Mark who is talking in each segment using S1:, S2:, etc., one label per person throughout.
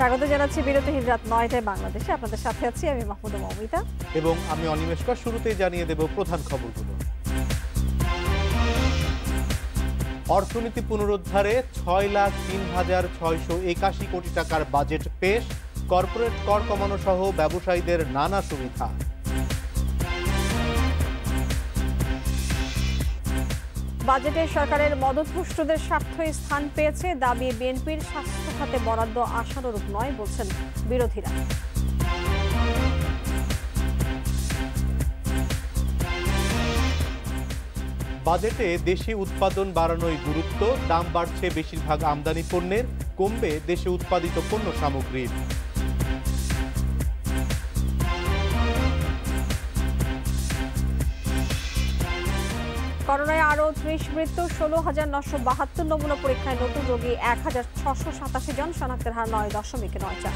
S1: স্বাগত জানাচ্ছি বিরতিহীন রাত ৯টায় বাংলাদেশে। আপনাদের সাথে আছি আমি মাহমুদা মৌমিতা
S2: এবং আমি অনিমেষকর। শুরুতেই জানিয়ে দেব প্রধান খবরগুলো। অর্থনীতি পুনরুদ্ধারে ৬,০৩,৬৮১ কোটি টাকার বাজেট পেশ। কর্পোরেট কর কমানো সহ ব্যবসায়ীদের নানা সুবিধা।
S1: বাজেটে সরকারের মদতপুষ্টদের স্বার্থই স্থান পেয়েছে, দাবি বিএনপির। স্বাস্থ্য খাতে বরাদ্দ আশানুরূপ নয় বলছেন বিরোধীরা।
S2: বাজেটে দেশি উৎপাদন বাড়ানোই গুরুত্ব। দাম বাড়ছে বেশিরভাগ আমদানি পণ্যের, কমবে দেশে উৎপাদিত পণ্য সামগ্রীর।
S1: করোনায় আরও ৩০ মৃত্যু, ১৬,৯৭২ নমুনা পরীক্ষায় নতুন রোগী ১,৬৮৭ জন, শনাক্তের হার ৯.৯৪।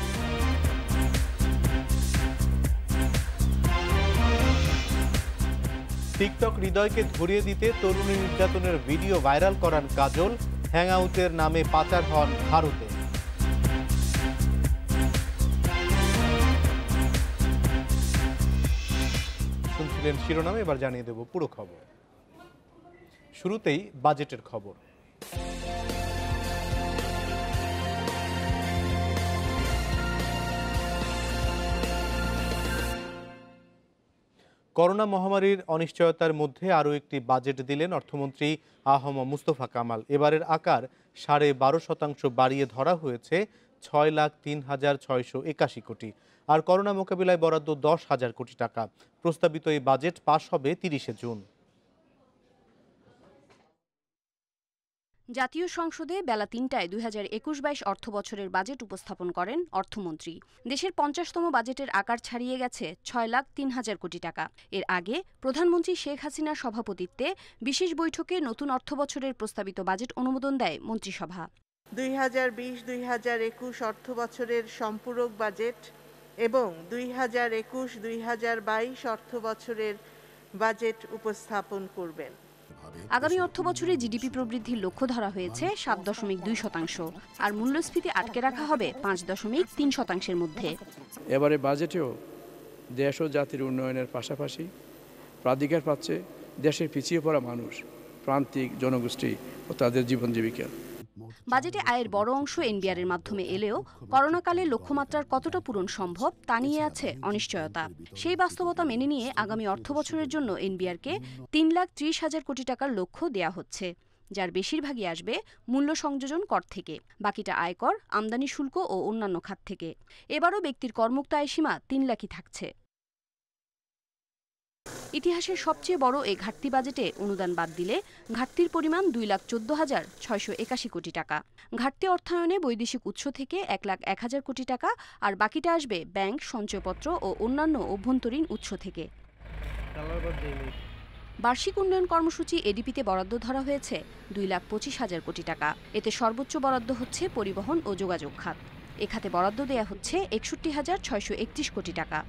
S2: টিকটক হৃদয়কে ধরিয়ে দিতে তরুণী নির্যাতনের ভিডিও ভাইরাল করান কাজল। হ্যাংআউটের নামে পাচার হন ভারতে। শুনছিলেন শিরোনামে, এবার জানিয়ে দেব পুরো খবর। শুরুতেই বাজেটের খবর। করোনা মহামারীর অনিশ্চয়তার মধ্যে আরও একটি বাজেট দিলেন অর্থমন্ত্রী আহম মুস্তফা কামাল। এবারের আকার ১২.৫% বাড়িয়ে ধরা হয়েছে ৬,০৩,৬৮১ কোটি। আর করোনা মোকাবিলায় বরাদ্দ ১০,০০০ কোটি টাকা। প্রস্তাবিত এই বাজেট পাশ হবে ৩০শে জুন।
S3: জাতীয় সংসদে বেলা ৩টায় ২০২১-২২ অর্থবছরের বাজেট উপস্থাপন করেন অর্থমন্ত্রী। দেশের ৫০তম বাজেটের আকার ছাড়িয়ে গেছে ৬,০৩,০০০ কোটি টাকা। এর আগে প্রধানমন্ত্রী শেখ হাসিনার সভাপতিত্বে বিশেষ বৈঠকে নতুন অর্থবছরের প্রস্তাবিত বাজেট অনুমোদন দেয় মন্ত্রিসভা।
S4: ২০২০-২০২১ অর্থবছরের সম্পূরক বাজেট এবং ২০২১-২০২২ অর্থবছরের বাজেট উপস্থাপন করবেন।
S3: আগামী অর্থবছরে জিডিপি প্রবৃদ্ধির লক্ষ্য ধরা হয়েছে ৭.২%, আর মূল্যস্ফীতি আটকে রাখা হবে ৫.৩%-এর মধ্যে।
S5: এবারে বাজেটেও দেশ ও জাতির উন্নয়নের পাশাপাশি প্রাধিকার পাচ্ছে দেশের পিছিয়ে পড়া মানুষ, প্রান্তিক জনগোষ্ঠী ও তাদের জীবন জীবিকা।
S3: বাজেটে আয়ের বড় অংশ এনবিআরের মাধ্যমে এলেও করোনাকালে লক্ষ্যমাত্রার কতটা পূরণ সম্ভব তা নিয়ে আছে অনিশ্চয়তা। সেই বাস্তবতা মেনে নিয়ে আগামী অর্থবছরের জন্য এনবিআরকে ৩,৩০,০০০ কোটি টাকার লক্ষ্য দেয়া হচ্ছে, যার বেশিরভাগই আসবে মূল্য সংযোজন কর থেকে, বাকিটা আয়কর, আমদানি শুল্ক ও অন্যান্য খাত থেকে। এবারও ব্যক্তির করমুক্ত আয়সীমা ৩ লাখই থাকছে। ইতিহাসের সবচেয়ে বড় এই ঘাটতি বাজেটে অনুদান বাদ দিলে ঘাটতির পরিমাণ ২,১৪,৬৮১ কোটি টাকা। ঘাটতি অর্থায়নে বৈদেশিক উৎস থেকে ১,০১,০০০ কোটি টাকা, আর বাকিটা আসবে ব্যাংক, সঞ্চয়পত্র ও অন্যান্য অভ্যন্তরীণ উৎস থেকে। বার্ষিক উন্নয়ন কর্মসূচি এডিপিতে বরাদ্দ ধরা হয়েছে ২,২৫,০০০ কোটি টাকা। এতে সর্বোচ্চ বরাদ্দ হচ্ছে পরিবহন ও যোগাযোগ খাত। এ খাতে বরাদ্দ দেয়া হচ্ছে ৬১,৬৩১ কোটি টাকা।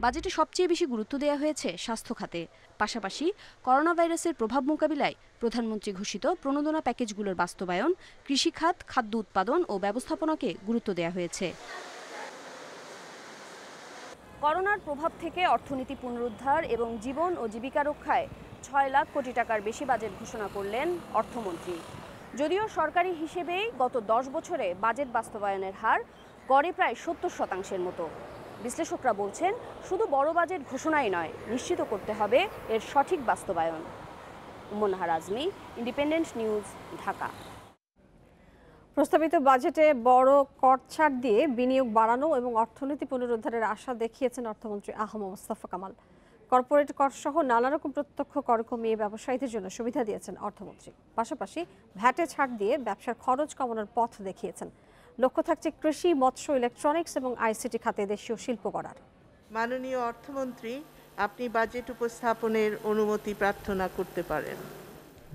S3: বাজেটে সবচেয়ে বেশি গুরুত্ব দেওয়া হয়েছে স্বাস্থ্য খাতে। পাশাপাশি করোনা ভাইরাসের প্রভাব মোকাবিলায় প্রধানমন্ত্রী ঘোষিত প্রণোদনা প্যাকেজগুলোর বাস্তবায়ন, কৃষিখাত, খাদ্য উৎপাদন ও ব্যবস্থাপনাকে গুরুত্ব দেওয়া হয়েছে। করোনার প্রভাব থেকে অর্থনীতি পুনরুদ্ধার এবং জীবন ও জীবিকা রক্ষায় ৬ লাখ কোটি টাকার বেশি বাজেট ঘোষণা করলেন অর্থমন্ত্রী। যদিও সরকারি হিসেবেই গত ১০ বছরে বাজেট বাস্তবায়নের হার গড়ে প্রায় ৭০% মতো। বিশ্লেষকরা বলছেন, শুধু বড় বাজেট ঘোষণাই নয়, নিশ্চিত করতে হবে এর সঠিক বাস্তবায়ন। উম্মনাহার আজমি, ইন্ডিপেন্ডেন্ট নিউজ, ঢাকা।
S1: প্রস্তাবিত বাজেটে বড় কর ছাড় দিয়ে বিনিয়োগ বাড়ানো এবং অর্থনীতি পুনরুদ্ধারের আশা দেখিয়েছেন অর্থমন্ত্রী আহম মুস্তফা কামাল। কর্পোরেট কর সহ নানা রকম প্রত্যক্ষ কর কমিয়ে ব্যবসায়ীদের জন্য সুবিধা দিয়েছেন অর্থমন্ত্রী। পাশাপাশি ভ্যাটে ছাড় দিয়ে ব্যবসার খরচ কমানোর পথ দেখিয়েছেন। লক্ষ্য থাকছে কৃষি, মৎস্য, ইলেকট্রনিক্স এবং আইসিটি খাতে দেশীয় শিল্প গড়ার।
S4: মাননীয় অর্থমন্ত্রী, আপনি বাজেট উপস্থাপনের অনুমতি প্রার্থনা করতে পারেন।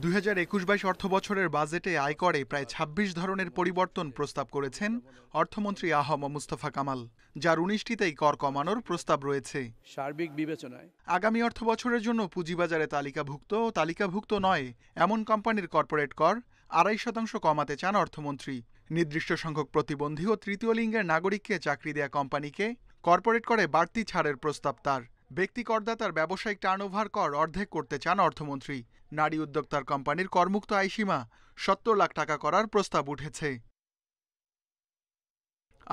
S6: ২০২১-২২ অর্থবছরের বাজেটে আয়করে প্রায় ২৬ ধরনের পরিবর্তন প্রস্তাব করেছেন অর্থমন্ত্রী আহম মুস্তফা কামাল, যার ১৯টিতেই কর কমানোর প্রস্তাব রয়েছে।
S5: সার্বিক বিবেচনায়
S6: আগামী অর্থবছরের জন্য পুঁজিবাজারে তালিকাভুক্ত ও তালিকাভুক্ত নয় এমন কোম্পানির কর্পোরেট কর 2.5% কমাতে চান অর্থমন্ত্রী। নির্দিষ্ট সংখ্যক প্রতিবন্ধী ও তৃতীয় লিঙ্গের নাগরিককে চাকরি দেয়া কোম্পানিকে কর্পোরেট করে বাড়তি ছাড়ের প্রস্তাব তার। ব্যক্তি করদাতার ব্যবসায়িক টার্নওভার কর অর্ধেক করতে চান অর্থমন্ত্রী। নারী উদ্যোক্তার কোম্পানির করমুক্ত আয়সীমা 70 লাখ টাকা করার প্রস্তাব উঠেছে।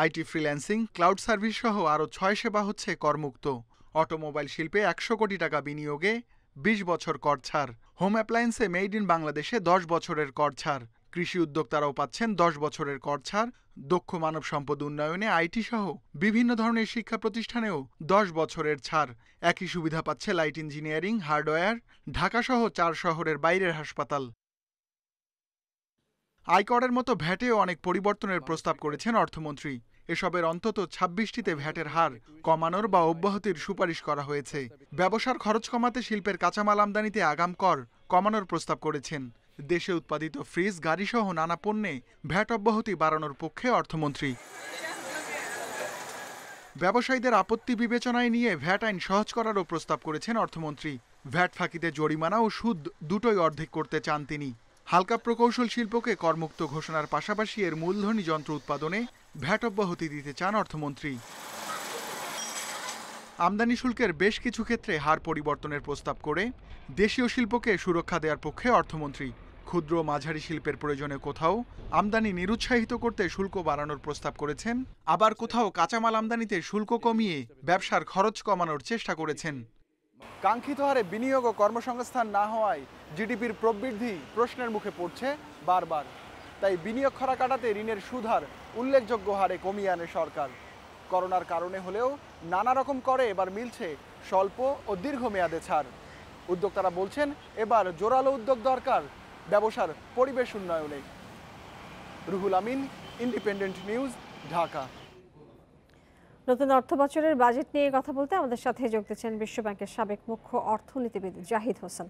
S6: আইটি ফ্রিল্যান্সিং, ক্লাউড সার্ভিস সহ আরও 6 সেবা হচ্ছে করমুক্ত। অটোমোবাইল শিল্পে 100 কোটি টাকা বিনিয়োগে 20 বছর কর ছাড়। হোম অ্যাপ্লায়েন্সে মেড ইন বাংলাদেশে 10 বছরের কর ছাড়। কৃষি উদ্যোক্তারাও পাচ্ছেন 10 বছরের কর ছাড়। দক্ষ মানব সম্পদ উন্নয়নে আইটি সহ বিভিন্ন ধরনের শিক্ষা প্রতিষ্ঠানেও 10 বছরের ছাড়। একই সুবিধা পাচ্ছে লাইট ইঞ্জিনিয়ারিং, হার্ডওয়্যার, ঢাকা সহ 4 শহরের বাইরের হাসপাতাল। আয়করের মতো ভ্যাটেও অনেক পরিবর্তনের প্রস্তাব করেছেন অর্থমন্ত্রী। এসবের অন্তত 26টিতে ভ্যাটের হার কমানোর বা অব্যাহতির সুপারিশ করা হয়েছে। ব্যবসার খরচ কমাতে শিল্পের কাঁচামাল আমদানিতে আগাম কর কমানোর প্রস্তাব করেছেন। দেশে উৎপাদিত ফ্রিজ, গাড়িসহ নানা পণ্যে ভ্যাট অব্যাহতি বাড়ানোর পক্ষে অর্থমন্ত্রী। ব্যবসায়ীদের আপত্তি বিবেচনায় নিয়ে ভ্যাট আইন সহজ করারও প্রস্তাব করেছেন অর্থমন্ত্রী। ভ্যাট ফাঁকিতে জরিমানা ও সুদ দুটোই অর্ধেক করতে চান তিনি। হালকা প্রকৌশল শিল্পকে করমুক্ত ঘোষণার পাশাপাশি এর মূলধনী যন্ত্র উৎপাদনে ভ্যাট অব্যাহতি দিতে চান অর্থমন্ত্রী। আমদানি শুল্কের বেশ কিছু ক্ষেত্রে হার পরিবর্তনের প্রস্তাব করে দেশীয় শিল্পকে সুরক্ষা দেওয়ার পক্ষে অর্থমন্ত্রী। ক্ষুদ্র মাঝারি শিল্পের প্রয়োজনে কোথাও আমদানি নিরুৎসাহিত করতে শুল্ক বাড়ানোর প্রস্তাব করেছেন, আবার কোথাও কাঁচামাল আমদানিতে শুল্ক কমিয়ে ব্যবসার খরচ কমানোর চেষ্টা করেছেন।
S7: কাঙ্ক্ষিত হারে বিনিয়োগ ও কর্মসংস্থান না হওয়ায় জিডিপির প্রবৃদ্ধি প্রশ্নের মুখে পড়ছে বারবার। তাই বিনিয়োগ খরা কাটাতে ঋণের সুদহার উল্লেখযোগ্য হারে কমিয়ে আনে সরকার। করোনার কারণে হলেও নানা রকম করে এবার মিলছে স্বল্প ও দীর্ঘমেয়াদে ছাড়। উদ্যোক্তারা বলছেন এবার জোরালো উদ্যোগ দরকার ব্যবসার পরিবেশ উন্নয়নে। Ruhul Amin, independent news, Dhaka.
S1: নতুন অর্থ বছরের বাজেট নিয়ে কথা বলতে আমাদের সাথে যোগ দিচ্ছেন বিশ্বব্যাংকের সাবেক মুখ্য অর্থনীতিবিদ জাহিদ হোসেন।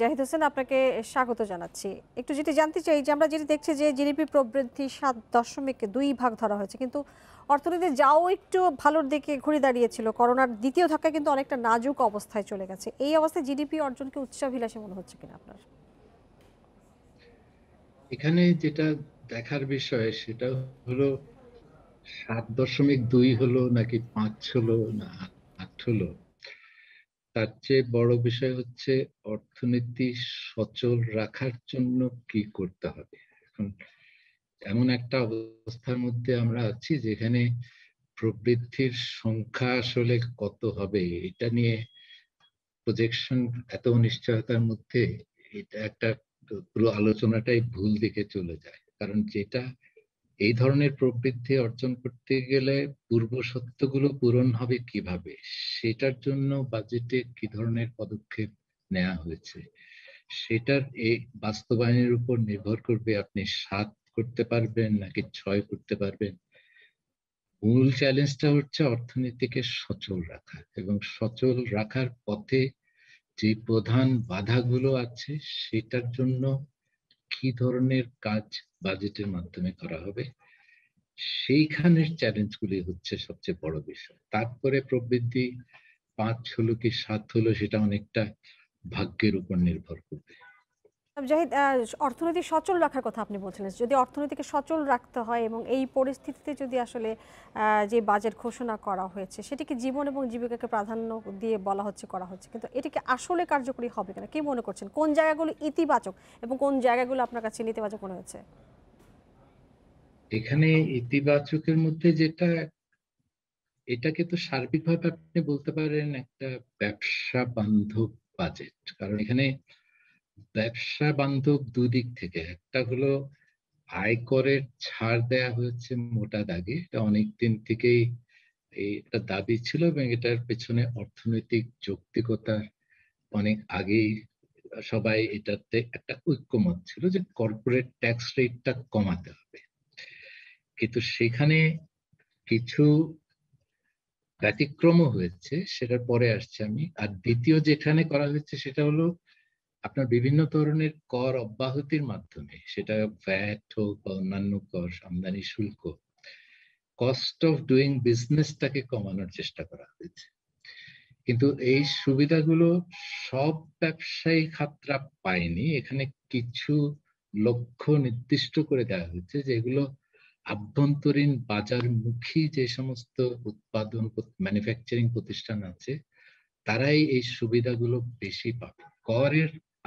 S1: জাহিদ হোসেন, আপনাকে স্বাগত জানাচ্ছি। একটু যেটি জানতে চাই যে আমরা যেটি দেখছি যে জিডিপি প্রবৃদ্ধি 7.2 ধরা হয়েছে, কিন্তু অর্থনীতি যাও একটু ভালোর দিকে ঘুরে দাঁড়িয়েছিল। করোনার দ্বিতীয় ধাক্কায় কিন্তু অনেকটা নাজুক অবস্থায় চলে গেছে। এই অবস্থায় জিডিপি অর্জনকে উচ্চাভিলাষী মনে হচ্ছে কিনা আপনার?
S8: এখানে যেটা দেখার বিষয় সেটা হলো 7.2 হলো নাকি 5 হলো না 8 হলো, তার চেয়ে বড় বিষয় হচ্ছে অর্থনীতি সচল রাখার জন্য কি করতে হবে। এখন এমন একটা অবস্থার মধ্যে আমরা আছি যেখানে প্রবৃদ্ধির সংখ্যা আসলে কত হবে এটা নিয়ে প্রজেকশন এত অনিশ্চয়তার মধ্যে এটা একটা পুরো আলোচনাটাই ভুল দিকে চলে যায়। কারণ যেটা এই ধরনের প্রবৃদ্ধি অর্জন করতে গেলে পূর্ব সত্যগুলো পূরণ হবে কিভাবে, সেটার জন্য বাজেটে কি ধরনের পদক্ষেপ নেওয়া হয়েছে সেটার এই বাস্তবায়নের উপর নির্ভর করবে আপনি 7 করতে পারবেন নাকি 6 করতে পারবেন। মূল চ্যালেঞ্জটা হচ্ছে অর্থনীতিকে সচল রাখা, এবং সচল রাখার পথে যে প্রধান বাধাগুলো আছে সেটার জন্য কি ধরনের কাজ বাজেটের মাধ্যমে করা হবে, সেইখানের চ্যালেঞ্জগুলি হচ্ছে সবচেয়ে বড় বিষয়। তারপরে প্রবৃদ্ধি 5 হলো কি 7 হলো সেটা অনেকটা ভাগ্যের উপর নির্ভর করবে।
S1: জাহিদ, অর্থনীতি সচল রাখার কথা আপনি বলছিলেন। যদি অর্থনীতিকে সচল রাখতে হয় এবং এই পরিস্থিতিতে যদি আসলে যে বাজেট ঘোষণা করা হয়েছে সেটিকে জীবন এবং জীবিকাকে প্রাধান্য দিয়ে বলা হচ্ছে করা হচ্ছে, কিন্তু এটিকে আসলে কার্যকরী হবে কিনা কি মনে করছেন? কোন জায়গাগুলো ইতিবাচক এবং কোন জায়গাগুলো আপনার কাছে নেতিবাচক মনে হয়েছে?
S8: এখানে ইতিবাচকের মধ্যে যেটা, এটাকে তো সার্বিকভাবে আপনি বলতে পারেন একটা ব্যবসা বান্ধব বাজেট। কারণ এখানে ব্যবসা বান্ধব দুদিক থেকে, একটা হলো আয়করের ছাড় দেয়া হয়েছে মোটা দাগে, এটা অনেকদিন থেকেই একটা দাবি ছিল এবং এটার পেছনে অর্থনৈতিক যৌক্তিকতা অনেক আগেই সবাই এটাতে একটা ঐক্যমত ছিল যে কর্পোরেট ট্যাক্স রেটটা কমাতে হবে। কিন্তু সেখানে কিছু ব্যতিক্রমও হয়েছে, সেটার পরে আসছে আমি। আর দ্বিতীয় যেখানে করা হয়েছে সেটা হলো আপনার বিভিন্ন ধরনের কর অব্যাহতির মাধ্যমে, সেটা ভ্যাট হোক বা অন্যান্য কর, আমদানি শুল্ক, কস্ট অফ ডুইং বিজনেসটাকে কমানোর চেষ্টা করা হয়েছে। কিন্তু এই সুবিধাগুলো সব ব্যবসায়ী খাতরা পায়নি। এখানে কিছু লক্ষ্য নির্দিষ্ট করে দেওয়া হয়েছে যে এগুলো আভ্যন্তরীণ বাজারমুখী যে সমস্ত উৎপাদন ম্যানুফ্যাকচারিং প্রতিষ্ঠান আছে তারাই এই সুবিধাগুলো বেশি পাবে।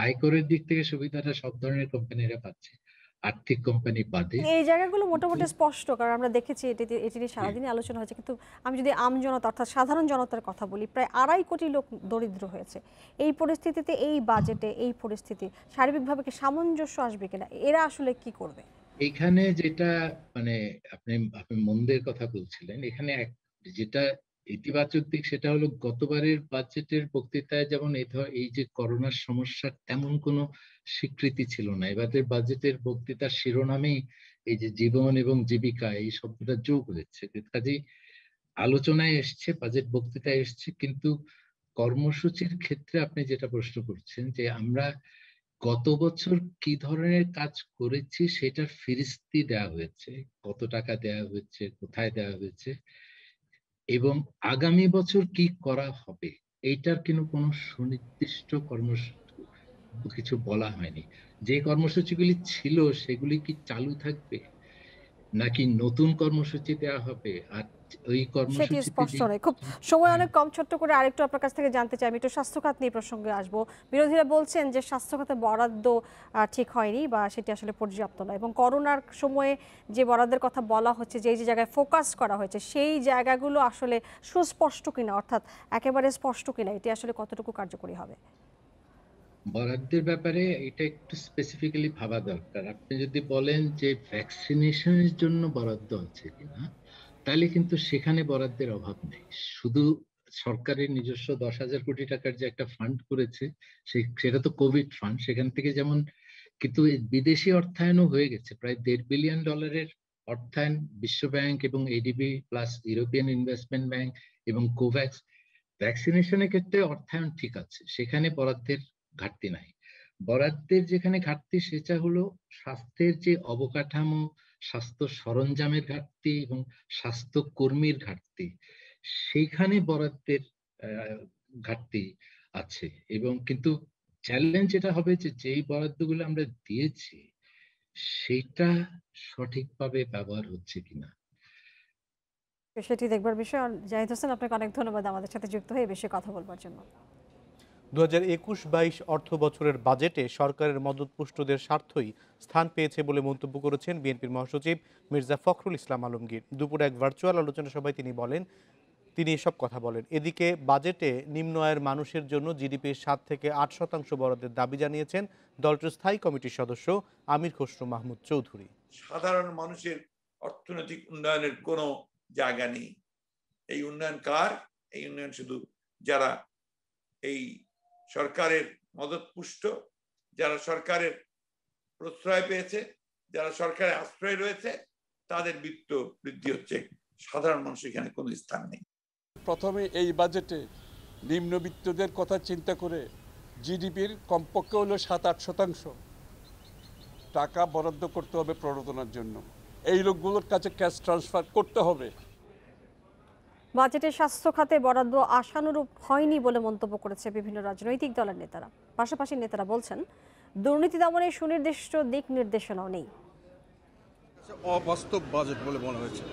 S8: আয়করের দিক থেকে সুবিধাটা সব ধরনের কোম্পানিরা পাচ্ছে, আর্থিক কোম্পানি বাদে।
S1: এই জায়গাগুলো মোটামুটি স্পষ্ট, কারণ আমরা দেখেছি এটি নিয়ে সারাদিনই আলোচনা হয়েছে। কিন্তু আমি যদি আমজনতা অর্থাৎ সাধারণ জনতার কথা বলি, প্রায় 2.5 কোটি লোক দরিদ্র হয়েছে। এই পরিস্থিতিতে, এই বাজেটে এই পরিস্থিতি সার্বিকভাবে কি সামঞ্জস্য আসবে কিনা, এরা আসলে কি করবে?
S8: এখানে যেটা মানে আপনি মন্দের কথা বলছিলেন, এখানে যেটা ইতিবাচক দিক সেটা হলো গতবারের বাজেটের বক্তৃতায় যেমন এই যে করোনার সমস্যার তেমন কোনো স্বীকৃতি ছিল না। এবারের বাজেটের বক্তৃতার শিরোনামেই এই যে জীবন এবং জীবিকা এই শব্দটা যোগ হয়েছে। কাজেই আলোচনায় এসছে, বাজেট বক্তৃতায় এসছে, কিন্তু কর্মসূচির ক্ষেত্রে আপনি যেটা প্রশ্ন করছেন যে আমরা গত বছর কি ধরনের কাজ করেছি সেটার ফিরিস্তি দেওয়া হয়েছে, কত টাকা দেওয়া হয়েছে, কোথায় দেওয়া হয়েছে, এবং আগামী বছর কি করা হবে এইটার কিন্তু কোনো সুনির্দিষ্ট কর্মসূচি কিছু বলা হয়নি। যে কর্মসূচিগুলি ছিল সেগুলি কি চালু থাকবে নাকি নতুন কর্মসূচি দেওয়া হবে, আর ওই
S1: সেটি
S8: কর্মসূচিতে
S1: স্পষ্ট নয়। খুব সময় অনেক কম, ছোট্ট করে আরেকটু আপনার কাছ থেকে জানতে চাই। আমি একটু স্বাস্থ্য খাত নিয়ে প্রসঙ্গে আসবো। বিরোধীরা বলছেন যে স্বাস্থ্য খাতে বরাদ্দ ঠিক হয়নি বা সেটি আসলে পর্যাপ্ত নয়, এবং করোনার সময়ে যে বরাদ্দের কথা বলা হচ্ছে, যে যে জায়গায় ফোকাস করা হয়েছে সেই জায়গাগুলো আসলে সুস্পষ্ট কিনা, অর্থাৎ একেবারে স্পষ্ট কিনা, এটি আসলে কতটুকু কার্যকরী হবে?
S8: বরাদ্দের ব্যাপারে এটা একটু স্পেসিফিক্যালি ভাবা দরকার। আপনি যদি বলেন যে ভ্যাকসিনেশনের জন্য বরাদ্দ আছে কিনা, তাহলে কিন্তু সেখানে বরাদ্দের অভাব নেই। শুধু সরকারের নিজস্ব 10,000 কোটি টাকার যে একটা ফান্ড করেছে সেটা তো কোভিড ফান্ড, সেখান থেকে যেমন, কিন্তু বিদেশি অর্থায়নও হয়ে গেছে। প্রায় $1.5 বিলিয়ন অর্থায়ন বিশ্ব ব্যাংক এবং ADB plus European investment bank এবং কোভ্যাক্স। ভ্যাকসিনেশনের ক্ষেত্রে অর্থায়ন ঠিক আছে, সেখানে বরাদ্দের ঘাটতি নাই। বরাদ্দের যেখানে ঘাটতি সেটা হলো স্বাস্থ্যের যে অবকাঠামো, স্বাস্থ্য সরঞ্জামের ঘাটতি এবং স্বাস্থ্য কর্মীর ঘাটতি, সেইখানে বরাদ্দের ঘাটতি আছে। এবং কিন্তু চ্যালেঞ্জ যেটা হবে যে যেই বরাদ্দগুলো আমরা দিয়েছি সেটা সঠিকভাবে ব্যবহার হচ্ছে কিনা,
S1: সেটি দেখবার বিষয়। জাহিদ হোসেন, আপনাকে অনেক ধন্যবাদ আমাদের সাথে যুক্ত হয়ে বেশি কথা বলবার জন্য।
S2: 2021-22 অর্থ বছরের বাজেটে সরকারের মদতপুষ্টদের স্বার্থই স্থান পেয়েছে বলে মন্তব্য করেছেন বিএনপির মহাসচিব মির্জা ফখরুল ইসলাম আলমগীর। দুপুরে এক ভার্চুয়াল আলোচনা সভায় তিনি এসব কথা বলেন। এদিকে বাজেটে নিম্ন আয়ের মানুষের জন্য জিডিপির 7 থেকে 8% বরাদ্দের দাবি জানিয়েছেন দলটির স্থায়ী কমিটির সদস্য আমির খসরু মাহমুদ চৌধুরী।
S9: সাধারণ মানুষের অর্থনৈতিক উন্নয়নের কোনো জায়গা নেই। এই উন্নয়ন কার? এই উন্নয়ন শুধু যারা এই সরকারের মদতপুষ্ট, যারা সরকারের প্রশ্রয় পেয়েছে, যারা সরকারের আশ্রয় রয়েছে, তাদের বিত্ত বৃদ্ধি হচ্ছে। সাধারণ মানুষের এখানে কোনো স্থান নেই।
S10: প্রথমে এই বাজেটে নিম্নবিত্তদের কথা চিন্তা করে জিডিপির কমপক্ষে হলো 7-8% টাকা বরাদ্দ করতে হবে প্রণোদনার জন্য। এই লোকগুলোর কাছে ক্যাশ ট্রান্সফার করতে হবে।
S1: বাজেটে স্বাস্থ্য খাতে বরাদ্দ আশানুরূপ হয়নি বলে মন্তব্য করেছে বিভিন্ন রাজনৈতিক দলের নেতারা। পাশাপাশি নেতারা বলছেন দুর্নীতি দমনে সুনির্দিষ্ট দিক নির্দেশনাও নেই।
S11: অবাস্তব বাজেট বলে মনে হয়েছে।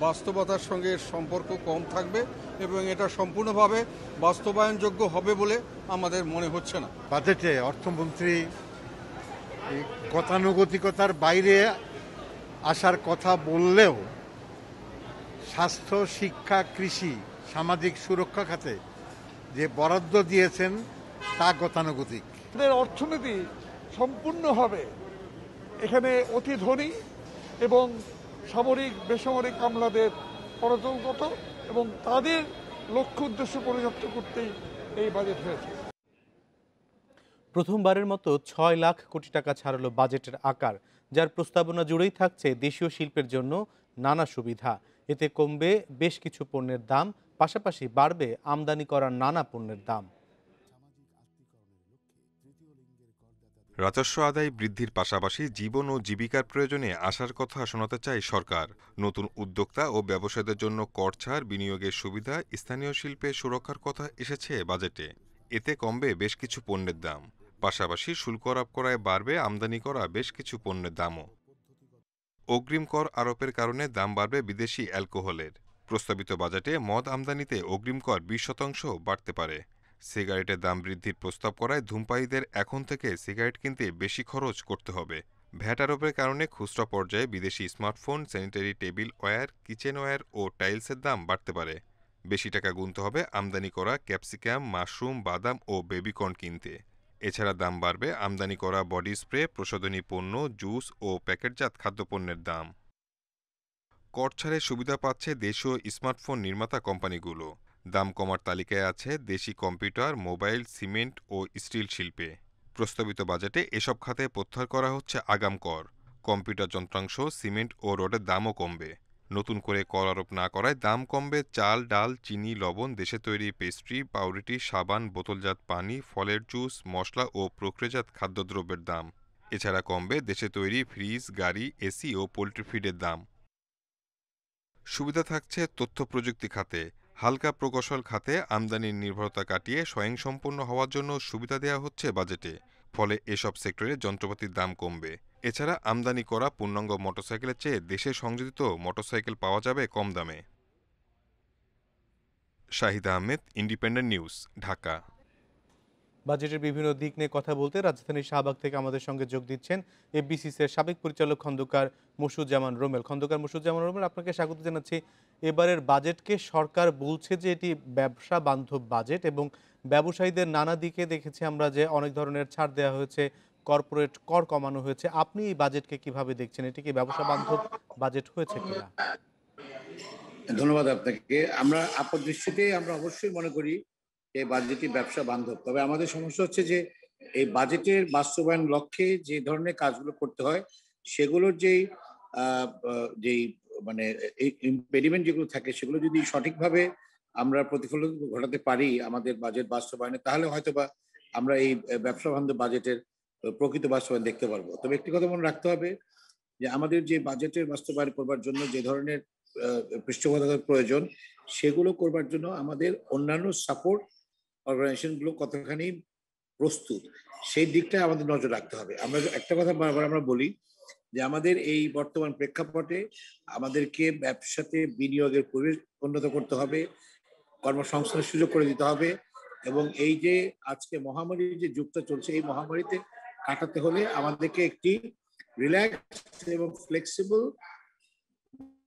S11: বাস্তবতার সঙ্গে সম্পর্ক কম থাকবে এবং এটা সম্পূর্ণভাবে বাস্তবায়নযোগ্য হবে বলে আমাদের মনে হচ্ছে না।
S12: বাজেটে অর্থমন্ত্রী গতানুগতিকতার বাইরে আসার কথা বললেও স্বাস্থ্য, শিক্ষা, কৃষি, সামাজিক সুরক্ষা খাতে যে বরাদ্দ দিয়েছেন তা গতানুগতিক।
S13: অর্থনীতি সম্পূর্ণভাবে এখানে অতি ধনী এবং সামরিক বেসামরিক আমলাদের পরদলগত এবং তাদের লক্ষ্য উদ্দেশ্য পরিণত করতেই এই বাজেট হয়েছে।
S2: প্রথমবারের মতো 6 লাখ কোটি টাকা ছাড়ালো বাজেটের আকার, যার প্রস্তাবনা জুড়েই থাকছে দেশীয় শিল্পের জন্য নানা সুবিধা। এতে কমবে বেশ কিছু পণ্যের দাম, পাশাপাশি বাড়বে আমদানি করা নানা পণ্যের দাম।
S14: রাজস্ব আদায় বৃদ্ধির পাশাপাশি জীবন ও জীবিকার প্রয়োজনে আসার কথা শোনাতে চায় সরকার। নতুন উদ্যোক্তা ও ব্যবসায়ীদের জন্য কর ছাড়, বিনিয়োগের সুবিধা, স্থানীয় শিল্পের সুরক্ষার কথা এসেছে বাজেটে। এতে কমবে বেশ কিছু পণ্যের দাম, পাশাপাশি শুল্ক আরোপ করায় বাড়বে আমদানি করা বেশ কিছু পণ্যের দামও। অগ্রিম কর আরোপের কারণে দাম বাড়বে বিদেশি অ্যালকোহলের। প্রস্তাবিত বাজেটে মদ আমদানিতে অগ্রিম কর 20% বাড়তে পারে। সিগারেটের দাম বৃদ্ধির প্রস্তাব করায় ধূমপায়ীদের এখন থেকে সিগারেট কিনতে বেশি খরচ করতে হবে। ভ্যাট আরোপের কারণে খুচরা পর্যায়ে বিদেশি smartphone, sanitary tableware, kitchenware ও টাইলসের দাম বাড়তে পারে। বেশি টাকা গুনতে হবে আমদানি করা ক্যাপসিকাম, মাশরুম, বাদাম ও বেবিকর্ন কিনতে। এছাড়া দাম বাড়বে আমদানি করা বডি স্প্রে, প্রসাধনী পণ্য, জুস ও প্যাকেটজাত খাদ্যপণ্যের দাম। কর ছাড়ের সুবিধা পাচ্ছে দেশীয় স্মার্টফোন নির্মাতা কোম্পানিগুলো। দাম কমার তালিকায় আছে দেশি কম্পিউটার, মোবাইল, সিমেন্ট ও স্টিল শিল্পে। প্রস্তাবিত বাজেটে এসব খাতে প্রত্যাহার করা হচ্ছে আগাম কর। কম্পিউটার যন্ত্রাংশ, সিমেন্ট ও রডের দামও কমবে। নতুন করে কর আরোপ না করায় দাম কমবে চাল, ডাল, চিনি, লবণ, দেশে তৈরি পেস্ট্রি, পাউরুটি, সাবান, বোতলজাত পানি, ফলের জুস, মশলা ও প্রক্রিয়াজাত খাদ্যদ্রব্যের দাম। এছাড়া কমবে দেশে তৈরি ফ্রিজ, গাড়ি, এসি ও পোল্ট্রি ফিডের দাম। সুবিধা থাকছে তথ্য প্রযুক্তি খাতে। হালকা প্রকৌশল খাতে আমদানির নির্ভরতা কাটিয়ে স্বয়ংসম্পূর্ণ হওয়ার জন্য সুবিধা দেওয়া হচ্ছে বাজেটে। ফলে এসব সেক্টরে যন্ত্রপাতির দাম কমবে। এছাড়া আমদানি করা পূর্ণাঙ্গ মোটরসাইকেলের চেয়ে দেশে সংযোজিত মোটরসাইকেল পাওয়া যাবে কম দামে। Shahid Ahmed, independent news, Dhaka.
S2: বাজেটের বিভিন্ন দিক নিয়ে কথা বলতে রাজধানীর শাহবাগ থেকে আমাদের সঙ্গে যোগ দিচ্ছেন এফবিসিসির সাবেক পরিচালক খন্দকার মুর্শিদুজ্জামান রুমেল। খন্দকার মুর্শিদুজ্জামান রুমেল, আপনাকে স্বাগত জানাচ্ছি। এবারের বাজেটকে সরকার বলছে যে এটি ব্যবসা বান্ধব বাজেট এবং ব্যবসায়ীদের নানা দিকে দেখেছি আমরা যে অনেক ধরনের ছাড় দেওয়া হয়েছে, কর্পোরেট কর কমানো হয়েছে। আপনি এই বাজেটকে কিভাবে দেখছেন? এটি কি ব্যবসা বান্ধব বাজেট হয়েছে কিনা?
S15: ধন্যবাদ আপনাকে। আমরা আপাত দৃষ্টিতে আমরা অবশ্যই মনে করি এই বাজেটটি ব্যবসা বান্ধব। তবে আমাদের সমস্যা হচ্ছে যে এই বাজেটের বাস্তবায়ন লক্ষ্যে যে ধরনের কাজগুলো করতে হয় সেগুলোর যেই মানে ইম্পেডিমেন্ট যেগুলো থাকে সেগুলো যদি সঠিকভাবে আমরা প্রতিফলন ঘটাতে পারি আমাদের বাজেট বাস্তবায়নে, তাহলে হয়তোবা আমরা এই ব্যবসা বান্ধব বাজেটের প্রকৃত বাস্তবায়ন দেখতে পারবো। তবে একটি কথা মনে রাখতে হবে যে আমাদের যে বাজেটের বাস্তবায়ন করবার জন্য যে ধরনের পৃষ্ঠপোষকতার প্রয়োজন সেগুলো করবার জন্য আমাদের অন্যান্য সাপোর্ট অর্গানাইজেশনগুলো কতখানি প্রস্তুত সেই দিকটা আমাদের নজর রাখতে হবে। আমরা একটা কথা বারবার আমরা বলি যে আমাদের এই বর্তমান প্রেক্ষাপটে আমাদেরকে ব্যবসাতে বিনিয়োগের পরিবেশ উন্নত করতে হবে, কর্মসংস্থানের সুযোগ করে দিতে হবে এবং এই যে আজকে মহামারীর যে যুগটা চলছে এই মহামারীতে কাটাতে হলে আমাদেরকে একটি রিল্যাক্স এবং ফ্লেক্সিবল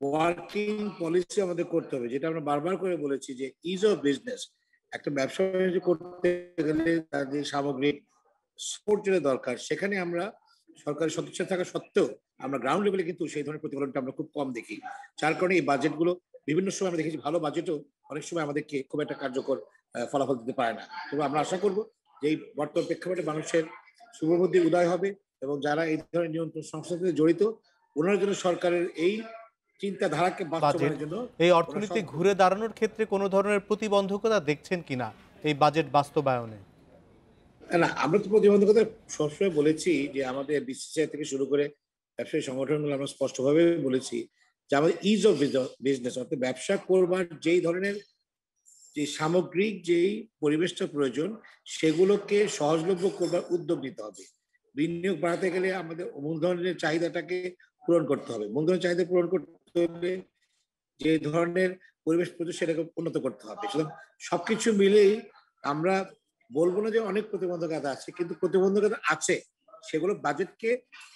S15: ওয়ার্কিং পলিসি আমাদের করতে হবে, যেটা আমরা বারবার করে বলেছি যে ইজ অফ বিজনেস। একটা ব্যবসা বাণিজ্য করতে গেলে তাদের সামগ্রিক সাপোর্ট যেটা দরকার, সেখানে আমরা সরকারি সদস্য থাকা সত্ত্বেও আমরা গ্রাউন্ড লেভেলে কিন্তু সেই ধরনের প্রতিফলনটা আমরা খুব কম দেখি। যার কারণে এই বাজেটগুলো বিভিন্ন সময় আমরা দেখেছি ভালো বাজেটও অনেক সময় আমাদেরকে খুব একটা কার্যকর ফলাফল দিতে পারে না। তবে আমরা আশা করবো যে এই বর্তমান প্রেক্ষাপটে মানুষের শুভবুদ্ধি উদয় হবে এবং যারা এই ধরনের নিয়ন্ত্রণ সংস্থার সাথে জড়িত ওনার জন্য সরকারের এই চিন্তাধারাকে বাস্তবায়নের জন্য
S2: এই অর্থনীতি ঘুরে দাঁড়ানোর ক্ষেত্রে কোনো ধরনের প্রতিবন্ধকতা দেখছেন কিনা এই বাজেট বাস্তবায়নে?
S15: না, আমরা তো প্রতিবন্ধকতা সবসময় বলেছি যে আমাদের বিসিসিআই থেকে শুরু করে ব্যবসায়ী সংগঠনগুলো আমরা স্পষ্টভাবে বলেছি যে আমাদের ইজ অফ বিজনেস অর্থাৎ ব্যবসা করবার যেই ধরনের যে সামগ্রিক যেই পরিবেশটা প্রয়োজন সেগুলোকে সহজলভ্য করবার উদ্যোগ নিতে হবে। বিনিয়োগ বাড়াতে গেলে আমাদের মূলধনের চাহিদাটাকে পূরণ করতে হবে। মূলধনের চাহিদা পূরণ করতে হলে যে ধরনের পরিবেশ প্রয়োজন সেটাকে উন্নত করতে হবে। সুতরাং সবকিছু মিলেই আমরা বলবো না যে অনেক প্রতিবন্ধকতা আছে, কিন্তু প্রতিবন্ধকতা আছে, সেগুলো বাজেটকে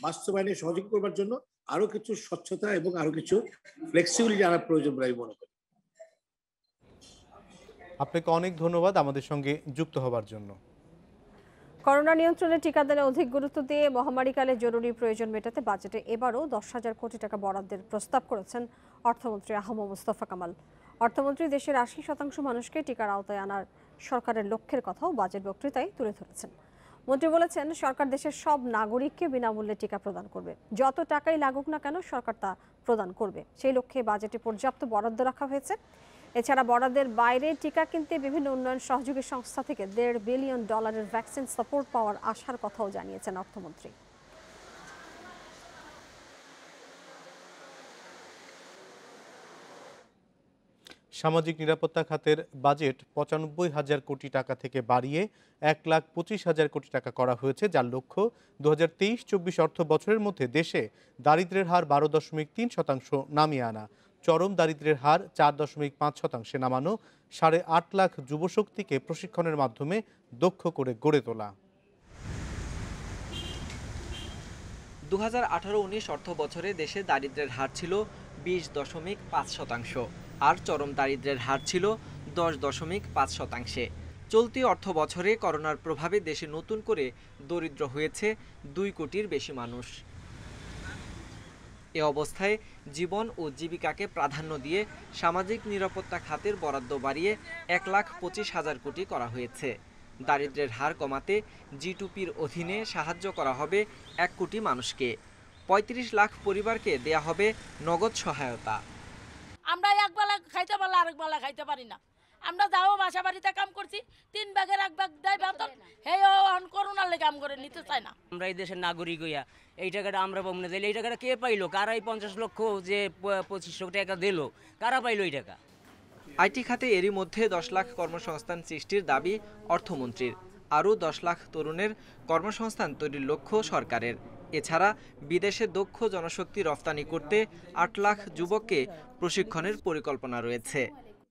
S15: বাস্তবায়নে সহযোগী করবার জন্য আরো কিছু স্বচ্ছতা এবং আরো কিছু ফ্লেক্সিবিলিটি আনার প্রয়োজন বলে আমি মনে করি।
S2: আপনাকে অনেক ধন্যবাদ আমাদের সঙ্গে যুক্ত হবার জন্য।
S1: করোনা নিয়ন্ত্রণে টিকাদানে অধিক গুরুত্ব দিয়ে মহামারীকালে জরুরি প্রয়োজন মেটাতে বাজেটে এবারও 10,000 কোটি টাকা বরাদ্দের প্রস্তাব করেছেন অর্থমন্ত্রী আহম মোস্তফা কামাল। অর্থমন্ত্রী দেশের 80% মানুষকে টিকার আওতায় আনার সরকারের লক্ষ্যের কথাও বাজেট বক্তৃতায় তুলে ধরেছেন। মন্ত্রী বলেছেন সরকার দেশের সব নাগরিককে বিনামূল্যে টিকা প্রদান করবে, যত টাকাই লাগুক না কেন সরকার তা প্রদান করবে। সেই লক্ষ্যে বাজেটে পর্যাপ্ত বরাদ্দ রাখা হয়েছে। এছাড়া বরাদ্দের বাইরে টিকা কিনতে বিভিন্ন উন্নয়ন সহযোগী সংস্থা থেকে $1.5 বিলিয়ন ভ্যাকসিন সাপোর্ট পাওয়ার আশার কথাও জানিয়েছেন অর্থমন্ত্রী।
S2: সামাজিক নিরাপত্তা খাতের বাজেট ৯৫,০০০ কোটি টাকা থেকে বাড়িয়ে ১,২৫,০০০ কোটি টাকা করা হয়েছে, যার লক্ষ্য ২০২৩-২৪ অর্থ বছরের মধ্যে দেশে দারিদ্র্যের হার ১২.৩% নামিয়ে আনা, চরম দারিদ্র্যের হার ৪.৫% নামানো, ৮.৫ লাখ যুবশক্তিকে প্রশিক্ষণের মাধ্যমে দক্ষ করে গড়ে তোলা।
S16: ২০১৮-১৯ অর্থ বছরে দেশে দারিদ্র্যের হার ছিল ২০.৫%, আর চরম দারিদ্র্যের হার ছিল ১০.৫%। চলতি অর্থ বছরে করোনার প্রভাবে দেশে নতুন করে দরিদ্র হয়েছে ২ কোটির বেশি মানুষ। এ অবস্থায় জীবন ও জীবিকাকে প্রাধান্য দিয়ে সামাজিক নিরাপত্তা খাতের বরাদ্দ বাড়িয়ে ১,২৫,০০০ কোটি করা হয়েছে। দারিদ্র্যের হার কমাতে G2Pর অধীনে সাহায্য করা হবে ১ কোটি মানুষকে। ৩৫ লাখ পরিবারকে দেয়া হবে নগদ সহায়তা।
S17: আমরা এক বেলা খাইতে পারলে আরেক বেলা খাইতে পারি না। আমরা যাও বাসা বাড়িতে কাম করছি, ৩ ভাগের 1 ভাগ দেয় বেতন, হেই করোনার লেগে কাম করে নিতে চায় না।
S18: আমরা এই দেশের নাগরিক হইয়া এই টাকাটা আমরা পাবো না, এই টাকাটা কে পাইলো? কারা এই ৫০ লক্ষ যে ২৫০০ টাকা দিল, কারা পাইলো এই টাকা?
S16: আইটি খাতে এরই মধ্যে ১০ লাখ কর্মসংস্থান সৃষ্টির দাবি অর্থমন্ত্রীর। আরও ১০ লাখ তরুণের কর্মসংস্থান তৈরির লক্ষ্য সরকারের। এছাড়া বিদেশে দক্ষ জনশক্তি রফতানি করতে ৮ লাখ যুবককে প্রশিক্ষণের পরিকল্পনা রয়েছে।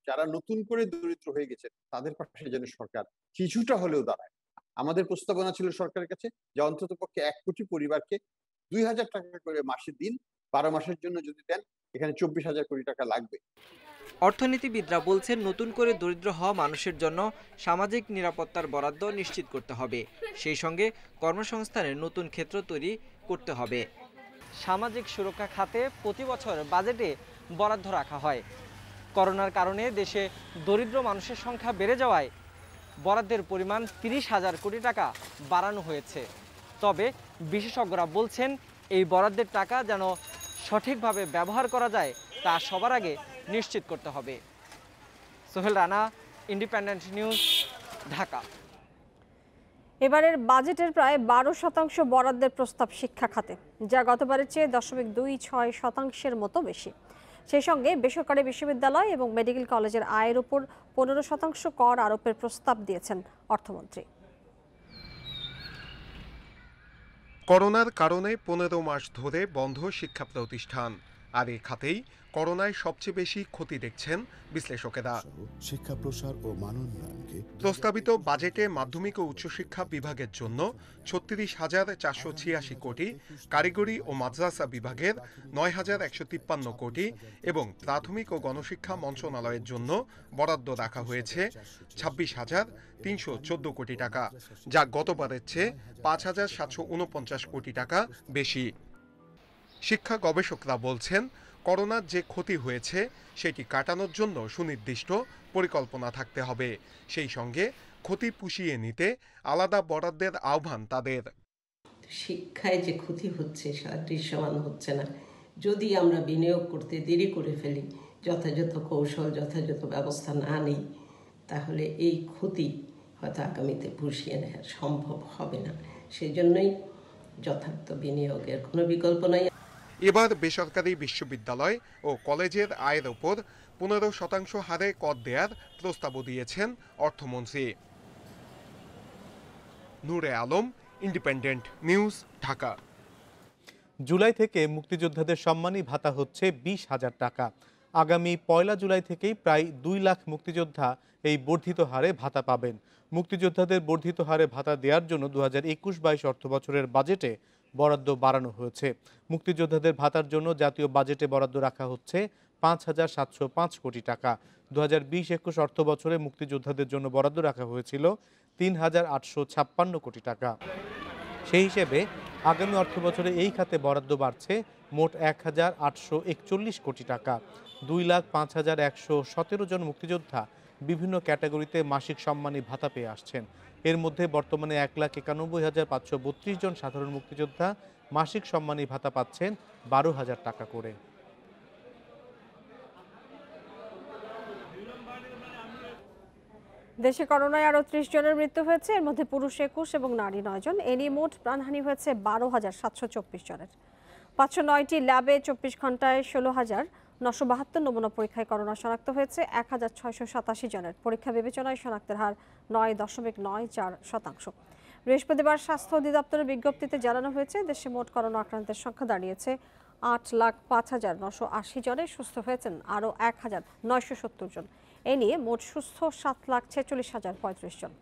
S19: যারা নতুন করে দরিদ্র হয়ে গেছে তাদের পাশে যেন সরকার কিছুটা হলেও দাঁড়ায়। আমাদের প্রস্তাবনা ছিল সরকারের কাছে যে অন্তত পক্ষে ১ কোটি পরিবারকে ২,০০০ টাকা করে মাসে দিন, ১২ মাসের জন্য যদি দেন এখানে ২৪,০০০ কোটি টাকা লাগবে।
S16: অর্থনীতিবিদরা বলছেন, নতুন করে দরিদ্র হওয়া মানুষের জন্য সামাজিক নিরাপত্তার বরাদ্দ নিশ্চিত করতে হবে, সেই সঙ্গে কর্মসংস্থানের নতুন ক্ষেত্র তৈরি করতে হবে। সামাজিক সুরক্ষা খাতে প্রতি বছর বাজেটে বরাদ্দ রাখা হয়। করোনার কারণে দেশে দরিদ্র মানুষের সংখ্যা বেড়ে যাওয়ায় বরাদ্দের পরিমাণ ৩০,০০০ কোটি টাকা বাড়ানো হয়েছে। তবে বিশেষজ্ঞরা বলছেন, এই বরাদ্দের টাকা যেন সঠিকভাবে ব্যবহার করা যায় তা সবার আগে নিশ্চিত করতে হবে। Sohel Rana, independent news, Dhaka.
S1: এবারের বাজেটের প্রায় ১২% বরাদ্দের প্রস্তাব শিক্ষা খাতে, যা গতবারের চেয়ে 0.26% মতো বেশি। সেই সঙ্গে বেসরকারি বিশ্ববিদ্যালয় এবং মেডিকেল কলেজের আয়ের উপর 15% কর আরোপের প্রস্তাব দিয়েছেন অর্থমন্ত্রী।
S20: করোনার কারণে ১৫ মাস ধরে বন্ধ শিক্ষা প্রতিষ্ঠান, আর এ খাতেই করোনায় সবচেয়ে বেশি ক্ষতি দেখছেন বিশ্লেষকেরা।
S21: শিক্ষা প্রসার ও মানোন্নয়নকে
S20: প্রস্তাবিত বাজেটে মাধ্যমিক ও উচ্চশিক্ষা বিভাগের জন্য ৩৬,৪৮৬ কোটি, কারিগরি ও মাদ্রাসা বিভাগের ৯,১৫৩ কোটি এবং প্রাথমিক ও গণশিক্ষা মন্ত্রণালয়ের জন্য বরাদ্দ রাখা হয়েছে ২৬,৩১৪ কোটি টাকা, যা গতবারের চেয়ে ৫,৭৪৯ কোটি টাকা বেশি। শিক্ষা গবেষকরা বলছেন, করোনার যে ক্ষতি হয়েছে সেটি কাটানোর জন্য সুনির্দিষ্ট পরিকল্পনা থাকতে হবে, সেই সঙ্গে ক্ষতি পুষিয়ে নিতে আলাদা বরাদ্দের আহ্বান তাদের।
S22: শিক্ষায় যে ক্ষতি হচ্ছে সেটা দৃশ্যমান হচ্ছে না। যদি আমরা বিনিয়োগ করতে দেরি করে ফেলি, যথাযথ কৌশল যথাযথ ব্যবস্থা না নিই, তাহলে এই ক্ষতি হয়তো আগামীতে পুষিয়ে নেওয়া সম্ভব হবে না। সেজন্যই যথার্থ বিনিয়োগের কোনো বিকল্প নাই।
S20: এবার বেসরকারি বিশ্ববিদ্যালয় ও কলেজের আয়ের ওপর 15% হারে কর দেওয়ার প্রস্তাবও দিয়েছেন অর্থমন্ত্রী। নূরে আলম, ইন্ডিপেন্ডেন্ট নিউজ, ঢাকা।
S2: জুলাই থেকে মুক্তিযোদ্ধাদের সম্মানী ভাতা হচ্ছে 20,000 টাকা। আগামী 1 জুলাই থেকেই প্রায় 2 লাখ মুক্তিযোদ্ধা এই বর্ধিত হারে ভাতা পাবেন। মুক্তিযোদ্ধাদের বর্ধিত হারে ভাতা দেওয়ার জন্য 2021-22 অর্থবছরের বাজেটে বরাদ্দ বাড়ানো হয়েছে। মুক্তিযোদ্ধাদের ভাতার জন্য জাতীয় বাজেটে বরাদ্দ রাখা হচ্ছে 5,705 কোটি টাকা। 2020-21 অর্থ বছরে মুক্তিযোদ্ধাদের জন্য বরাদ্দ রাখা হয়েছিল 3,856 কোটি টাকা। সেই হিসেবে আগামী অর্থ বছরে এই খাতে বরাদ্দ বাড়ছে মোট 1,841 কোটি টাকা। 2,05,117 জন মুক্তিযোদ্ধা বিভিন্ন ক্যাটাগরিতে মাসিক সম্মানী ভাতা পেয়ে আসছেন। এর মধ্যে বর্তমানে 1,91,532 জন সাধারণ মুক্তিযোদ্ধা মাসিক সম্মানী ভাতা পাচ্ছেন 12,000 টাকা করে।
S1: দেশে করোনায় আরও 30 জনের মৃত্যু হয়েছে, এর মধ্যে পুরুষ 21 এবং নারী 9 জন। এ নিয়ে মোট প্রাণহানি হয়েছে 12,724 জনের। 509টি ল্যাবে 24 ঘন্টায় 972 নমুনা পরীক্ষায় করোনা শনাক্ত হয়েছে 1687 জনের। পরীক্ষা বিবেচনায় শনাক্তের হার 9.94%। বৃহস্পতিবার স্বাস্থ্য অধিদপ্তরের বিজ্ঞপ্তিতে জানানো হয়েছে, দেশে মোট করোনা আক্রান্তের সংখ্যা দাঁড়িয়েছে 8,05,980 জনে। সুস্থ হয়েছেন আরও 1,970 জন। এ নিয়ে মোট সুস্থ 7,46,035 জন।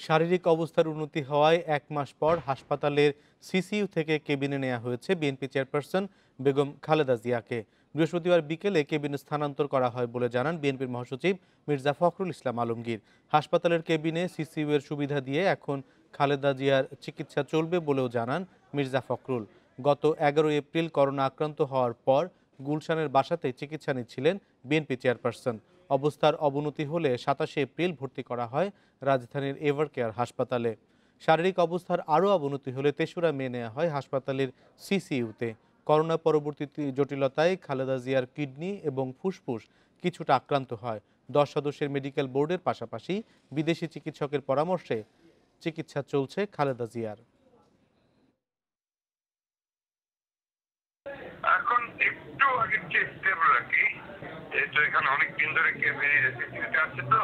S2: শারীরিক অবস্থার উন্নতি হওয়ায় 1 মাস পর হাসপাতালের সিসিইউ থেকে কেবিনে নেওয়া হয়েছে বিএনপি চেয়ারপারসন বেগম খালেদা জিয়াকে। বৃহস্পতিবার বিকেলে কেবিনে স্থানান্তর করা হয় বলে জানান বিএনপির মহাসচিব মির্জা ফখরুল ইসলাম আলমগীর। হাসপাতালের কেবিনে সিসিইউ এর সুবিধা দিয়ে এখন খালেদা জিয়ার চিকিৎসা চলবে বলেও জানান মির্জা ফখরুল। গত 11 এপ্রিল করোনা আক্রান্ত হওয়ার পর গুলশানের বাসাতে চিকিৎসা নিচ্ছিলেন বিএনপি চেয়ারপারসন। অবস্থার অবনতি হলে 27 এপ্রিল ভর্তি করা হয় রাজধানীর এভারকেয়ার হাসপাতালে। শারীরিক অবস্থার আরও অবনতি হলে 3রা মে নেওয়া হয় হাসপাতালের সিসিইউতে। করোনা পরবর্তী জটিলতায় খালেদা জিয়ার কিডনি এবং ফুসফুস কিছুটা আক্রান্ত হয়। 10 সদস্যের মেডিকেল বোর্ডের পাশাপাশি বিদেশি চিকিৎসকের পরামর্শে চিকিৎসা চলছে খালেদা জিয়ার।
S3: এখন একটু আগের চেয়ে স্টেবল আর কি। তো এখানে অনেক দিন ধরে রেসিপিতে আছে, তো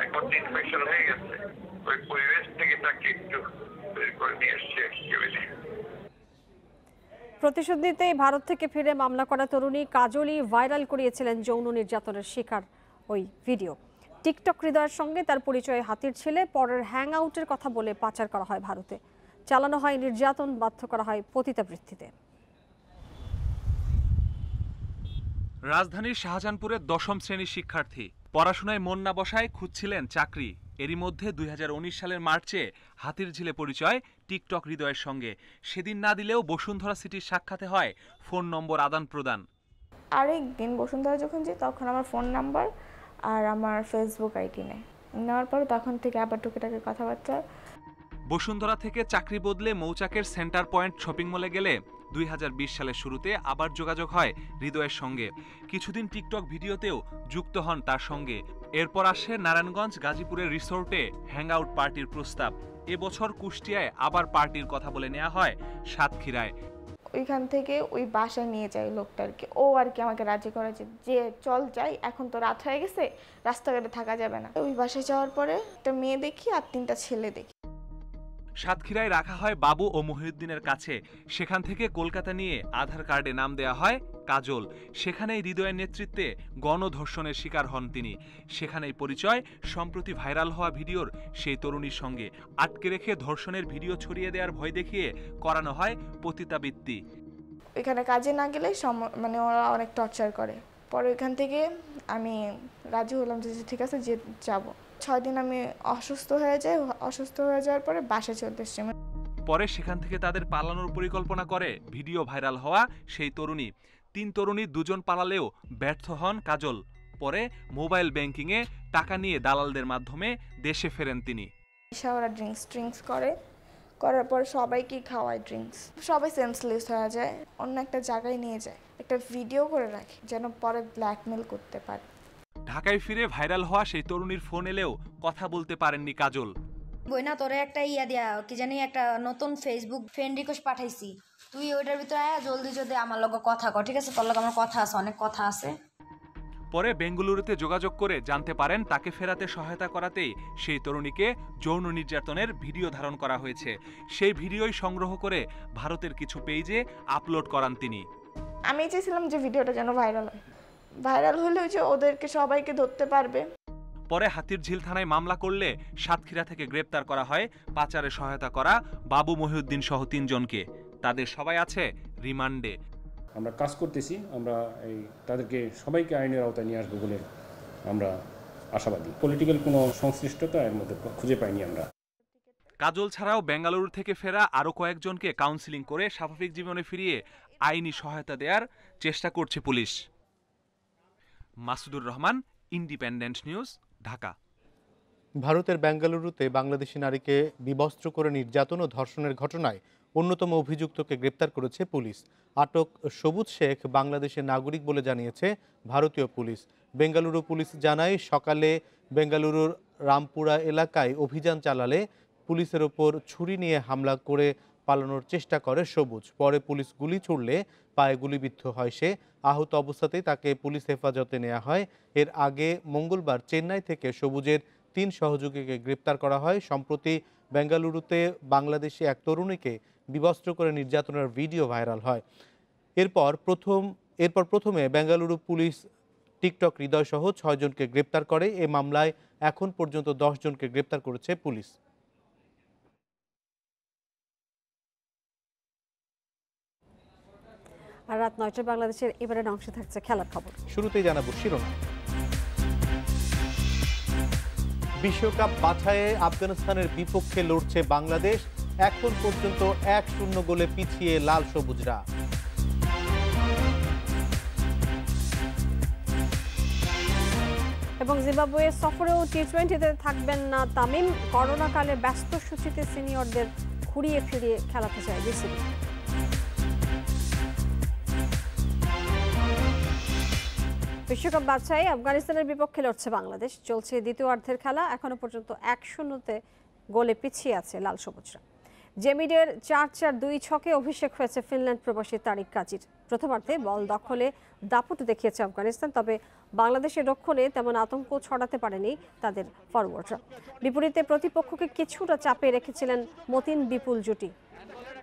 S3: এখন ইনফেকশন হয়ে গেছে। ওই পরিবেশ থেকে তাকে একটু বের করে নিয়ে এসছে কেবিনে।
S1: প্রতিশোধ নিতে ভারত থেকে ফিরে মামলা করা তরুণী কাজলই ভাইরাল করিয়েছিলেন যৌন নির্যাতনের শিকার ওই ভিডিও। টিকটক হৃদয়ের সঙ্গে তার পরিচয় হাতির ছেলে। পরের হ্যাং আউটের কথা বলে পাচার করা হয় ভারতে। চালানো হয় নির্যাতন, বাধ্য করা হয় পতিতাবৃত্তিতে।
S4: রাজধানীর শাহজাহানপুরের 10ম শ্রেণীর শিক্ষার্থী। পড়াশোনায় মন না বসায় খুঁজছিলেন চাকরি। এরই মধ্যে 2019 সালের মার্চে হাতির ঝিলে পরিচয় টিকটক হৃদয়ের সঙ্গে। সেদিন না দিলেও বসুন্ধরা সিটির সাক্ষাতে হয় ফোন নম্বর আদান প্রদান।
S23: আরেকদিন বসুন্ধরা যখন যাই তখন আমার ফোন নাম্বার আর আমার ফেসবুক আইডি নেওয়ার পর তখন থেকে আবার টুকিটাকি কথাবার্তা।
S4: বসুন্ধরা থেকে চাকরি বদলে মৌচাকের সেন্টার পয়েন্ট শপিং মলে গেলে 2020 সালের শুরুতে আবার যোগাযোগ হয় হৃদয়ের সঙ্গে। কিছুদিন টিকটক ভিডিওতেও যুক্ত হন তার সঙ্গে। এরপর আসে নারায়ণগঞ্জ গাজীপুরের রিসোর্টে হ্যাংআউট পার্টির প্রস্তাব। এবছর কুষ্টিয়ায় আবার পার্টির কথা বলে নেওয়া হয় সাতক্ষীরায়।
S23: ওইখান থেকে ওই বাসায় নিয়ে যায় লোকটাকে। ও আর কি আমাকে রাজি করেছে যে চল যাই, এখন তো রাত হয়ে গেছে, রাস্তাঘাটে থাকা যাবে না। ওই বাসায় যাওয়ার পরে একটা মেয়ে দেখি আর 3টা ছেলে দেখি।
S4: সাতক্ষীরায় রাখা হয় বাবু ও মহিউদ্দিনের কাছে। সেখান থেকে কলকাতা নিয়ে আধার কার্ডে নাম দেয়া হয় কাজল। সেখানেই হৃদয়ের নেতৃত্বে গণধর্ষণের শিকার হন তিনি। সেখানেই পরিচয় সম্প্রতি ভাইরাল হওয়া ভিডিওর সেই তরুণীর সঙ্গে। আটকে রেখে ধর্ষণের ভিডিও ছড়িয়ে দেওয়ার ভয় দেখিয়ে করানো হয় পতিতাবৃত্তি।
S23: ওইখানে কাজে না গেলে মানে ওরা অনেক টর্চার করে। পরে ওইখান থেকে আমি রাজি হলাম যে ঠিক আছে যে যাব। 6 দিন আমি অসুস্থ হয়ে যাই। অসুস্থ হয়ে যাওয়ার পরে বাসায় চলে এসেছি।
S4: পরে সেখান থেকে তাদের পালানোর পরিকল্পনা করে ভিডিও ভাইরাল হওয়া সেই তরুণী। 3 তরুণী 2 জন পালালেও ব্যর্থ হন কাজল। পরে মোবাইল ব্যাংকিংয়ে টাকা নিয়ে দালালদের মাধ্যমে দেশে ফেরেন তিনি।
S23: ওরা ড্রিঙ্কস করার পর সবাইকে খাওয়ায় ড্রিঙ্কস। সবাই সেন্সলেস হয়ে যায়, অন্য একটা জায়গায় নিয়ে যায়। একটা ভিডিও করে রাখে যেন পরে ব্ল্যাকমেল করতে পারে।
S4: ঢাকায় ফিরে ভাইরাল হওয়া সেই তরুণীর ফোন এলেও কথা বলতে পারেননি কাজল।
S24: বইনা তোরে একটা দিয়া কি জানি একটা নতুন ফেসবুক ফ্রেন্ড রিকোয়েস্ট পাঠাইছি, তুই ওইটার ভিতরে আয়া জলদি যদি আমার লগে কথা কর, ঠিক আছে? তোর লগে আমার কথা আছে, অনেক কথা আছে।
S4: পরে বেঙ্গালুরুতে যোগাযোগ করে জানতে পারেন তাকে ফেরাতে সহায়তা করাতেই সেই তরুণীকে যৌন নির্যাতনের ভিডিও ধারণ করা হয়েছে। সেই ভিডিওই সংগ্রহ করে ভারতের কিছু পেজে আপলোড করান তিনি।
S23: আমি চেয়েছিলাম যে ভিডিওটা যেন ভাইরাল হলে যে ওদেরকে সবাইকে ধরতে পারবে।
S4: পরে হাতিরঝিল থানায় মামলা করলে সাতক্ষীরা থেকে গ্রেপ্তার করা হয় পাচারে সহায়তা করা বাবু মহিউদ্দিন সহ 3 জনকে। তাদের সবাই আছে রিমান্ডে।
S25: আমরা কাজ করতেছি, আমরা তাদেরকে সবাইকে আইনের আওতায় নিয়ে আসবো বলে আমরা আশাবাদী। পলিটিক্যাল কোনো সংশ্লিষ্টতা এর মধ্যে খুঁজে পাইনি আমরা।
S4: কাজল ছাড়াও বেঙ্গালুরু থেকে ফেরা আরও কয়েকজনকে কাউন্সিলিং করে স্বাভাবিক জীবনে ফিরিয়ে আইনি সহায়তা দেওয়ার চেষ্টা করছে police. Masudur Rahman, independent news, Dhaka.
S2: ভারতের বেঙ্গালুরুতে বাংলাদেশি নারীকে বিবস্ত্র করে নির্যাতন ও ধর্ষণের ঘটনায় অন্যতম অভিযুক্তকে গ্রেপ্তার করেছে পুলিশ। আটক সবুজ শেখ বাংলাদেশের নাগরিক বলে জানিয়েছে ভারতীয় পুলিশ। বেঙ্গালুরু পুলিশ জানায়, সকালে বেঙ্গালুরুর রামপুরা এলাকায় অভিযান চালালে পুলিশের ওপর ছুরি নিয়ে হামলা করে পালানোর চেষ্টা করে সবুজ। পরে পুলিশ গুলি ছুড়লে পায়ে গুলিবিদ্ধ হয় সে। আহত অবস্থাতেই তাকে পুলিশ হেফাজতে নেওয়া হয়। এর আগে মঙ্গলবার চেন্নাই থেকে সবুজের 3 সহযোগীকে গ্রেপ্তার করা হয়। সম্প্রতি বেঙ্গালুরুতে বাংলাদেশি এক তরুণীকে বিবস্ত্র করে নির্যাতনের ভিডিও ভাইরাল হয়। এরপর প্রথমে বেঙ্গালুরু পুলিশ টিকটক হৃদয় সহ 6 জনকে গ্রেপ্তার করে। এ মামলায় এখন পর্যন্ত 10 জনকে গ্রেপ্তার করেছে পুলিশ।
S1: আর রাত 9টায় বাংলাদেশের এবারের অংশে থাকছে খেলার খবর।
S2: শুরুতেই জানাবো শিরোনাম। বিশ্বকাপ বাছাইয়ে আফগানিস্তানের বিপক্ষে লড়ছে বাংলাদেশ। এখন পর্যন্ত 1-0 গোলে পিছিয়ে লাল সবুজরা।
S1: এবং জিম্বাবুয়ে সফরেও টি-20তে থাকবেন না তামিম। করোনাকালে ব্যস্ত সূচিতে সিনিয়রদের ঘুরিয়ে ফিরিয়ে খেলাতে চায় বিসিবি। বিশ্বকাপ বাছাই আফগানিস্তানের বিপক্ষে লড়ছে বাংলাদেশ। চলছে দ্বিতীয়ার্ধের খেলা। এখনো পর্যন্ত 1-0 গোলে পিছিয়ে আছে লাল সবুজরা। জেমিডের 4-4-2 ছকে অভিষেক হয়েছে ফিনল্যান্ড প্রবাসী তারিক কাজীর। প্রথমার্ধে বল দখলে দাপুট দেখিয়েছে আফগানিস্তান, তবে বাংলাদেশের রক্ষণে তেমন আতঙ্ক ছড়াতে পারেনি তাদের ফরওয়ার্ডরা। বিপরীতে প্রতিপক্ষকে কিছুটা চাপে রেখেছিলেন মতিন বিপুল জুটি।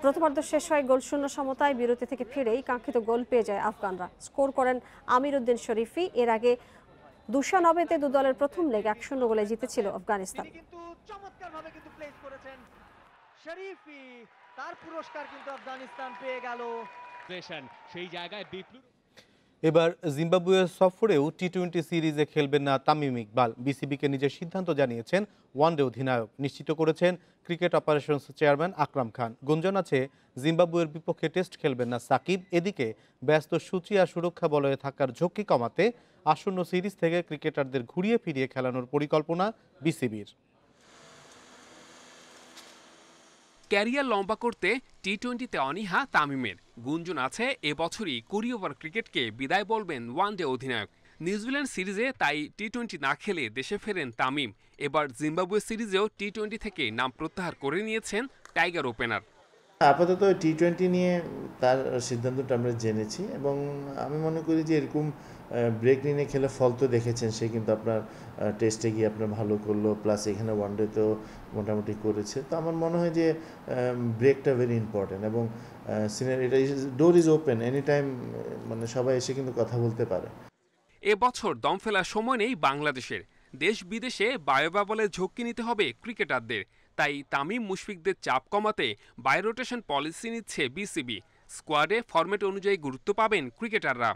S1: প্রথমার্ধ শেষ হয় গোলশূন্য সমতায়। বিরতি থেকে ফিরেই কাঙ্ক্ষিত গোল পেয়ে যায় আফগানরা। স্কোর করেন আমির উদ্দিন শরীফি। এর আগে দুশানবেতে দু দলের প্রথম লেগ 1-0 গোলে জিতেছিল আফগানিস্তান।
S5: চমৎকারভাবে কিন্তু প্লেস করেছেন শরীফি, তার পুরস্কার কিন্তু আফগানিস্তান পেয়ে গেল। সেই জায়গায় বিপ্লব।
S2: এবার জিম্বাবুয়ে সফরেও টি-20 সিরিজে খেলবেন না তামিম ইকবাল। বিসিবিকে নিজের সিদ্ধান্ত জানিয়েছেন ওয়ানডে অধিনায়ক। নিশ্চিত করেছেন cricket operations chairman Akram Khan. গুঞ্জন আছে জিম্বাবুয়ের বিপক্ষে টেস্ট খেলবেন না সাকিব। এদিকে ব্যস্ত সূচি আর সুরক্ষা বলয়ে থাকার ঝক্কি কমাতে আসন্ন সিরিজ থেকে ক্রিকেটারদের ঘুরিয়ে ফিরিয়ে খেলানোর পরিকল্পনা বিসিবির।
S6: ক্যারিয়ার লম্বা করতে টি-20তে অনীহা তামিমের। গুঞ্জন আছে এবছরই কুড়ি ওভার ক্রিকেটকে বিদায় বলবেন ওয়ানডে অধিনায়ক। নিউজিল্যান্ড সিরিজে তাই টি-20 না খেলে দেশে ফেরেন তামিম। এবার জিম্বাবুয়ে সিরিজেও টি-20 থেকে নাম প্রত্যাহার করে নিয়েছেন টাইগার ওপেনার।
S7: আপাতত টি-20 নিয়ে তার সিদ্ধান্তটা আমরা জেনেছি এবং আমি মনে করি যে এরকম ব্রেক নিয়ে খেলে ফল তো দেখেছেন। সে কিন্তু আপনার টেস্টে গিয়ে আপনার ভালো করলো, প্লাস এখানে ওয়ানডেতেও মোটামুটি করেছে। তো আমার মনে হয় যে ব্রেকটা ভেরি ইম্পর্টেন্ট এবং সিনিয়র এটা door is open any time, মানে সবাই এসে কিন্তু কথা বলতে পারে।
S6: এবছর দম ফেলার সময় নেই বাংলাদেশের। দেশ বিদেশে বায়োবাবলে ঝক্কি নিতে হবে ক্রিকেটারদের। তাই তামিম মুশফিকদের চাপ কমাতে বাই রোটেশন পলিসি নিচ্ছে বিসিবি। স্কোয়াডে ফরম্যাট অনুযায়ী গুরুত্ব পাবেন ক্রিকেটাররা।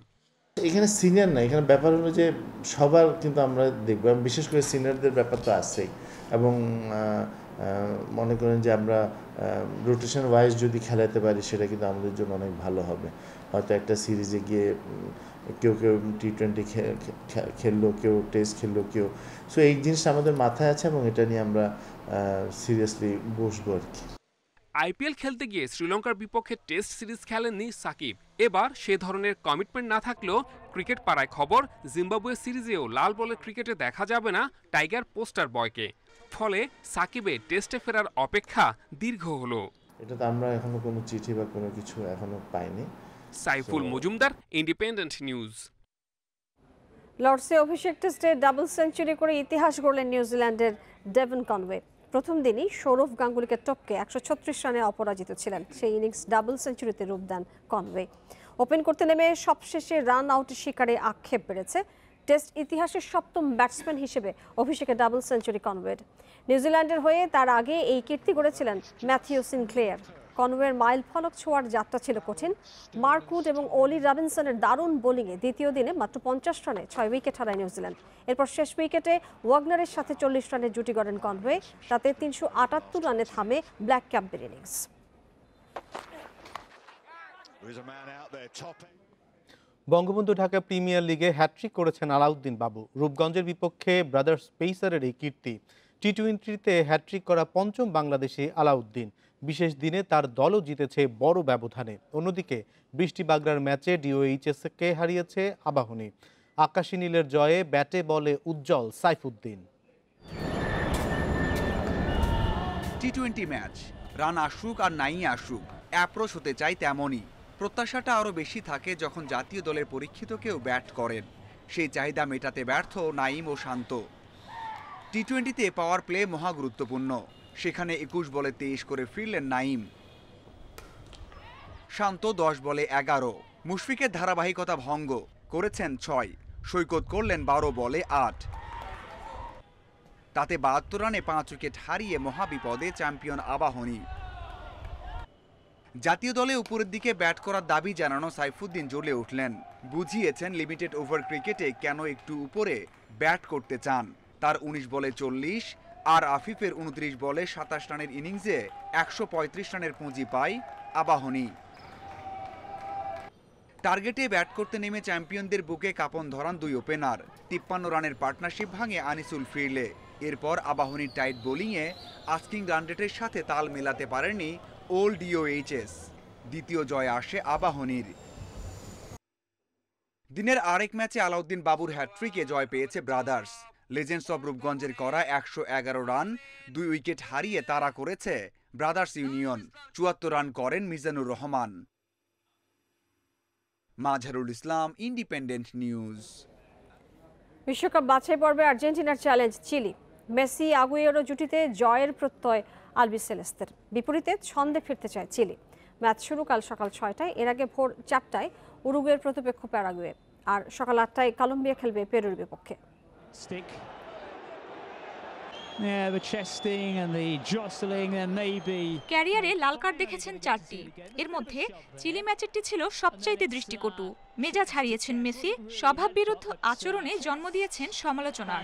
S7: এখানে সিনিয়র না, এখানে ব্যাপার হলো যে সবার কিন্তু আমরা দেখব, বিশেষ করে সিনিয়রদের ব্যাপার তো আছেই। এবং মনে করেন যে আমরা রোটেশন ওয়াইজ যদি খেলাতে পারি সেটা কিন্তু আমাদের জন্য অনেক ভালো হবে। হয়তো একটা সিরিজে গিয়ে কেউ টি-20 খেললো, কেউ টেস্ট খেললো, কেউ। সো এই জিনিসটা আমাদের মাথায় আছে এবং এটা নিয়ে আমরা সিরিয়াসলি বসবো আর কি।
S6: আইপিএল খেলতে গিয়ে শ্রীলঙ্কার বিপক্ষে টেস্ট সিরিজ খেলেননি সাকিব। এবার সে ধরনের কমিটমেন্ট না থাকলেও ক্রিকেট পাড়ায় খবর জিম্বাবুয়ে সিরিজেও লাল বলের ক্রিকেটে দেখা যাবে না টাইগার পোস্টার বয়কে। ফলে সাকিবের টেস্টে ফেরার অপেক্ষা দীর্ঘ হলো।
S7: এটা তো আমরা এখনো কোনো চিঠি বা কোনো কিছু এখনো পাইনি।
S6: Saiful Majumdar, Independent News.
S1: লর্ডসে অভিষেক টেস্টে ডাবল সেঞ্চুরি করে ইতিহাস গড়লেন নিউজিল্যান্ডের ডেভন কনওয়ে। প্রথম দিনই সৌরভ গাঙ্গুলিকে টপকে 136 রানে অপরাজিত ছিলেন। সেই ইনিংস ডাবল সেঞ্চুরিতে রূপ দেন কনওয়ে। ওপেন করতে নেমে সবশেষে রান আউটের শিকারে আক্ষেপ বেড়েছে। টেস্ট ইতিহাসের 7ম ব্যাটসম্যান হিসেবে অভিষেকে ডাবল সেঞ্চুরি কনওয়ের। নিউজিল্যান্ডের হয়ে তার আগে এই কীর্তি গড়েছিলেন ম্যাথিউ সিনক্লেয়ার। কনওয়ের মাইল ফলক ছোঁয়ার যাত্রা ছিল কঠিন। মার্ক উড এবং ওলি রবিনসনের দারুণ বোলিংয়ে দ্বিতীয় দিনে মাত্র 50 রানে 6 উইকেট হারায় নিউজিল্যান্ড। এরপর শেষ উইকেটে ওয়াগনারের সাথে 40 রানের জুটি গড়েন কনওয়ে। তাতে 378 রানে থামে ব্ল্যাক ক্যাম্পের ইনিংস।
S2: বঙ্গবন্ধু ঢাকা প্রিমিয়ার লিগে হ্যাট্রিক করেছেন আলাউদ্দিন বাবু। রূপগঞ্জের বিপক্ষে ব্রাদার্স পেসারের এই কীর্তি। টি-20তে হ্যাট্রিক করা 5ম বাংলাদেশি আলাউদ্দিন। বিশেষ দিনে তার দলও জিতেছে বড় ব্যবধানে। অন্যদিকে বৃষ্টি বাগড়ার ম্যাচে ডিওএইচএসকে হারিয়েছে আবাহনী। আকাশী নীলের জয়ে ব্যাটে বলে উজ্জ্বল সাইফুদ্দিন।
S8: টি-20 ম্যাচ রান আসুক আর নাই আসুক, অ্যাপ্রোচ হতে চাই তেমনই। প্রত্যাশাটা আরও বেশি থাকে যখন জাতীয় দলের পরীক্ষিত কেউ ব্যাট করেন। সেই চাহিদা মেটাতে ব্যর্থ নাইম ও শান্ত। টি-20তে পাওয়ার প্লে মহা গুরুত্বপূর্ণ, সেখানে 21 বলে 23 করে ফিরলেন নাইম। শান্ত 10 বলে 11, মুশফিকের ধারাবাহিকতা ভঙ্গ করেছেন 6, সৈকত করলেন 12 বলে 8। তাতে 72 রানে 5 উইকেট হারিয়ে মহাবিপদে চ্যাম্পিয়ন আবাহনী। জাতীয় দলে উপরের দিকে ব্যাট করার দাবি জানানো সাইফুদ্দিন জ্বলে উঠলেন, বুঝিয়েছেন লিমিটেড ওভার ক্রিকেটে কেন একটু উপরে ব্যাট করতে চান। তার 19 বলে 40 আর আফিফের 29 বলে 27 রানের ইনিংসে 135 রানের পুঁজি পায় আবাহনী। টার্গেটে ব্যাট করতে নেমে চ্যাম্পিয়নদের বুকে কাঁপন ধরান দুই ওপেনার। 53 রানের পার্টনারশিপ ভাঙে আনিসুল ফিরলে। এরপর আবাহনীর টাইট বোলিংয়ে আস্কিং রান রেটের সাথে তাল মেলাতে পারেনি ওল্ড ডিওএইচএস। দ্বিতীয় জয় আসে আবাহনীর। দিনের আরেক ম্যাচে আলাউদ্দিন বাবুর হ্যাট্রিকে জয় পেয়েছে ব্রাদার্স। লেজেন্ডস অব রূপগঞ্জের করা 111 রান 2 উইকেট হারিয়ে তাড়া করেছে ব্রাদার্স ইউনিয়ন। 74 রান করেন মিজানুর রহমান। মাঝহারুল ইসলাম, ইন্ডিপেন্ডেন্ট নিউজ।
S1: বিশ্বকাপ বাছাই পর্বে আর্জেন্টিনার চ্যালেঞ্জ চিলি। মেসি আগুয়েরো জুটিতে জয়ের প্রত্যয় আলবিসেলেস্তের। বিপরীতে ছন্দে ফিরতে চায় চিলি। ম্যাচ শুরু কাল সকাল 6টায়, এর আগে ভোর 4টায় উরুগুয়ের প্রতিপক্ষ প্যারাগুয়ে, আর সকাল 8টায় কলম্বিয়া খেলবে পেরুর বিপক্ষে।
S9: ক্যারিয়ারে লাল কার্ড দেখেছেন 4টি, এর মধ্যে চিলি ম্যাচেরটি ছিল সবচাইতে দৃষ্টিকটু। মেজাজ হারিয়েছেন মেসি, স্বভাব বিরুদ্ধ আচরণে জন্ম দিয়েছেন সমালোচনার।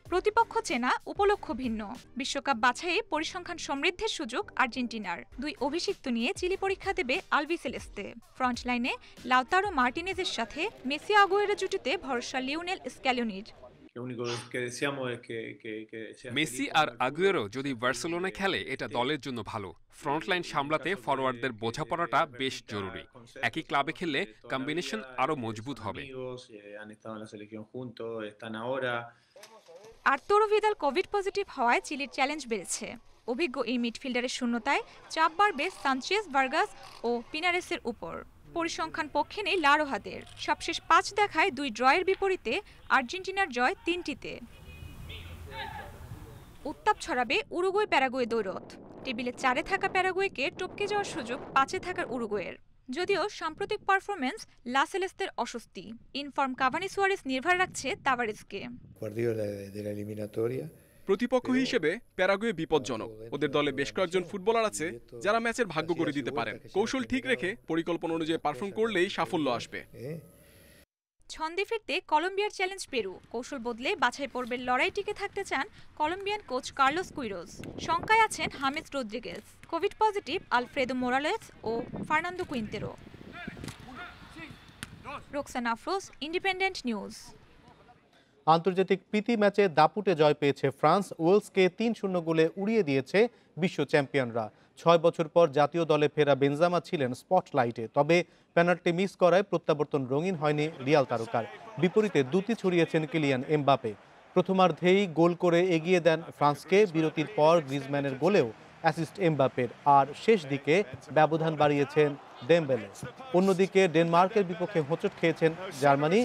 S9: প্রতিপক্ষ চেনা, উপলক্ষ ভিন্ন। বিশ্বকাপ বাছাইয়ে পরিসংখ্যান সমৃদ্ধের সুযোগ আর্জেন্টিনার। 2 অভিষিক্ত নিয়ে চিলি পরীক্ষা দেবে আলবিসেলেস্তে। ফ্রন্ট লাইনে লাউতারো মার্টিনেজের সাথে মেসি আগুয়েরো জুটিতে ভরসা লিওনেল স্ক্যালোনির।
S6: মেসি আর আগুয়েরো যদি বার্সেলোনা খেলে এটা দলের জন্য ভালো। ফ্রন্টলাইন সামলাতে ফরওয়ার্ডদের বোঝাপড়াটা বেশ জরুরি। একই ক্লাবে খেললে কম্বিনেশন আরো মজবুত হবে।
S9: আর্তুরো ভিদাল কোভিড পজিটিভ হওয়ায় চিলির চ্যালেঞ্জ বেড়েছে। অভিজ্ঞ এই মিডফিল্ডারের শূন্যতায় চাপ বাড়বে সানচেজ, ভার্গাস ও পিনারেসের উপর। পরিসংখ্যান পক্ষে নেই লারোহাদের। সবশেষ 5 দেখায় 2 ড্রয়ের বিপরীতে আর্জেন্টিনার জয় 3টিতে। উত্তাপ ছড়াবে উরুগুয়ে প্যারাগুয়ে দ্বৈরথ। টেবিলে 4-এ থাকা প্যারাগুয়েকে টপকে যাওয়ার সুযোগ 5-এ থাকার উরুগুয়ের। যদিও সাম্প্রতিক পারফরমেন্স লা সেলেস্তের অস্বস্তি। ইনফর্ম কাভানি সুয়ারেস নির্ভর রাখছে তাভারেজকে।
S10: প্রতিপক্ষ হিসেবে প্যারাগুয়ে বিপজ্জনক। ওদের দলে বেশ কয়েকজন ফুটবলার আছে যারা ম্যাচের ভাগ্য করে দিতে পারেন। কৌশল ঠিক রেখে পরিকল্পনা অনুযায়ী পারফর্ম করলেই সাফল্য আসবে।
S9: ছন্দে ফিরতে কলম্বিয়ার চ্যালেঞ্জ পেরু। কৌশল বদলে বাছাই পর্বের লড়াই টিকে থাকতে চান কলম্বিয়ান কোচ কার্লোস কুইরোজ। শঙ্কায় আছেন James Rodriguez. COVID positive Alfredo Morales ও Fernando Quintero. Roksana Afroz, Independent News.
S2: আন্তর্জাতিক প্রীতি ম্যাচে দাপুটে জয় পেয়েছে ফ্রান্স। ওয়েলসকে 3-0 গোলে উড়িয়ে দিয়েছে বিশ্ব চ্যাম্পিয়নরা। 6 বছর পর জাতীয় দলে ফেরা বেনজেমা ছিলেন স্পটলাইটে, তবে পেনাল্টি মিস করায় প্রত্যাবর্তন রঙিন হয়নি রিয়াল তারকার। বিপরীতে দুটি ছড়িয়েছেন কিলিয়ান এমবাপে। প্রথমার্ধেই গোল করে এগিয়ে দেন ফ্রান্সকে। বিরতির পর গ্রিজম্যানের গোলেও অ্যাসিস্ট এমবাপের, আর শেষ দিকে ব্যবধান বাড়িয়েছেন ডেম্বেলে। অন্যদিকে ডেনমার্কের বিপক্ষে হোঁচট খেয়েছেন জার্মানি।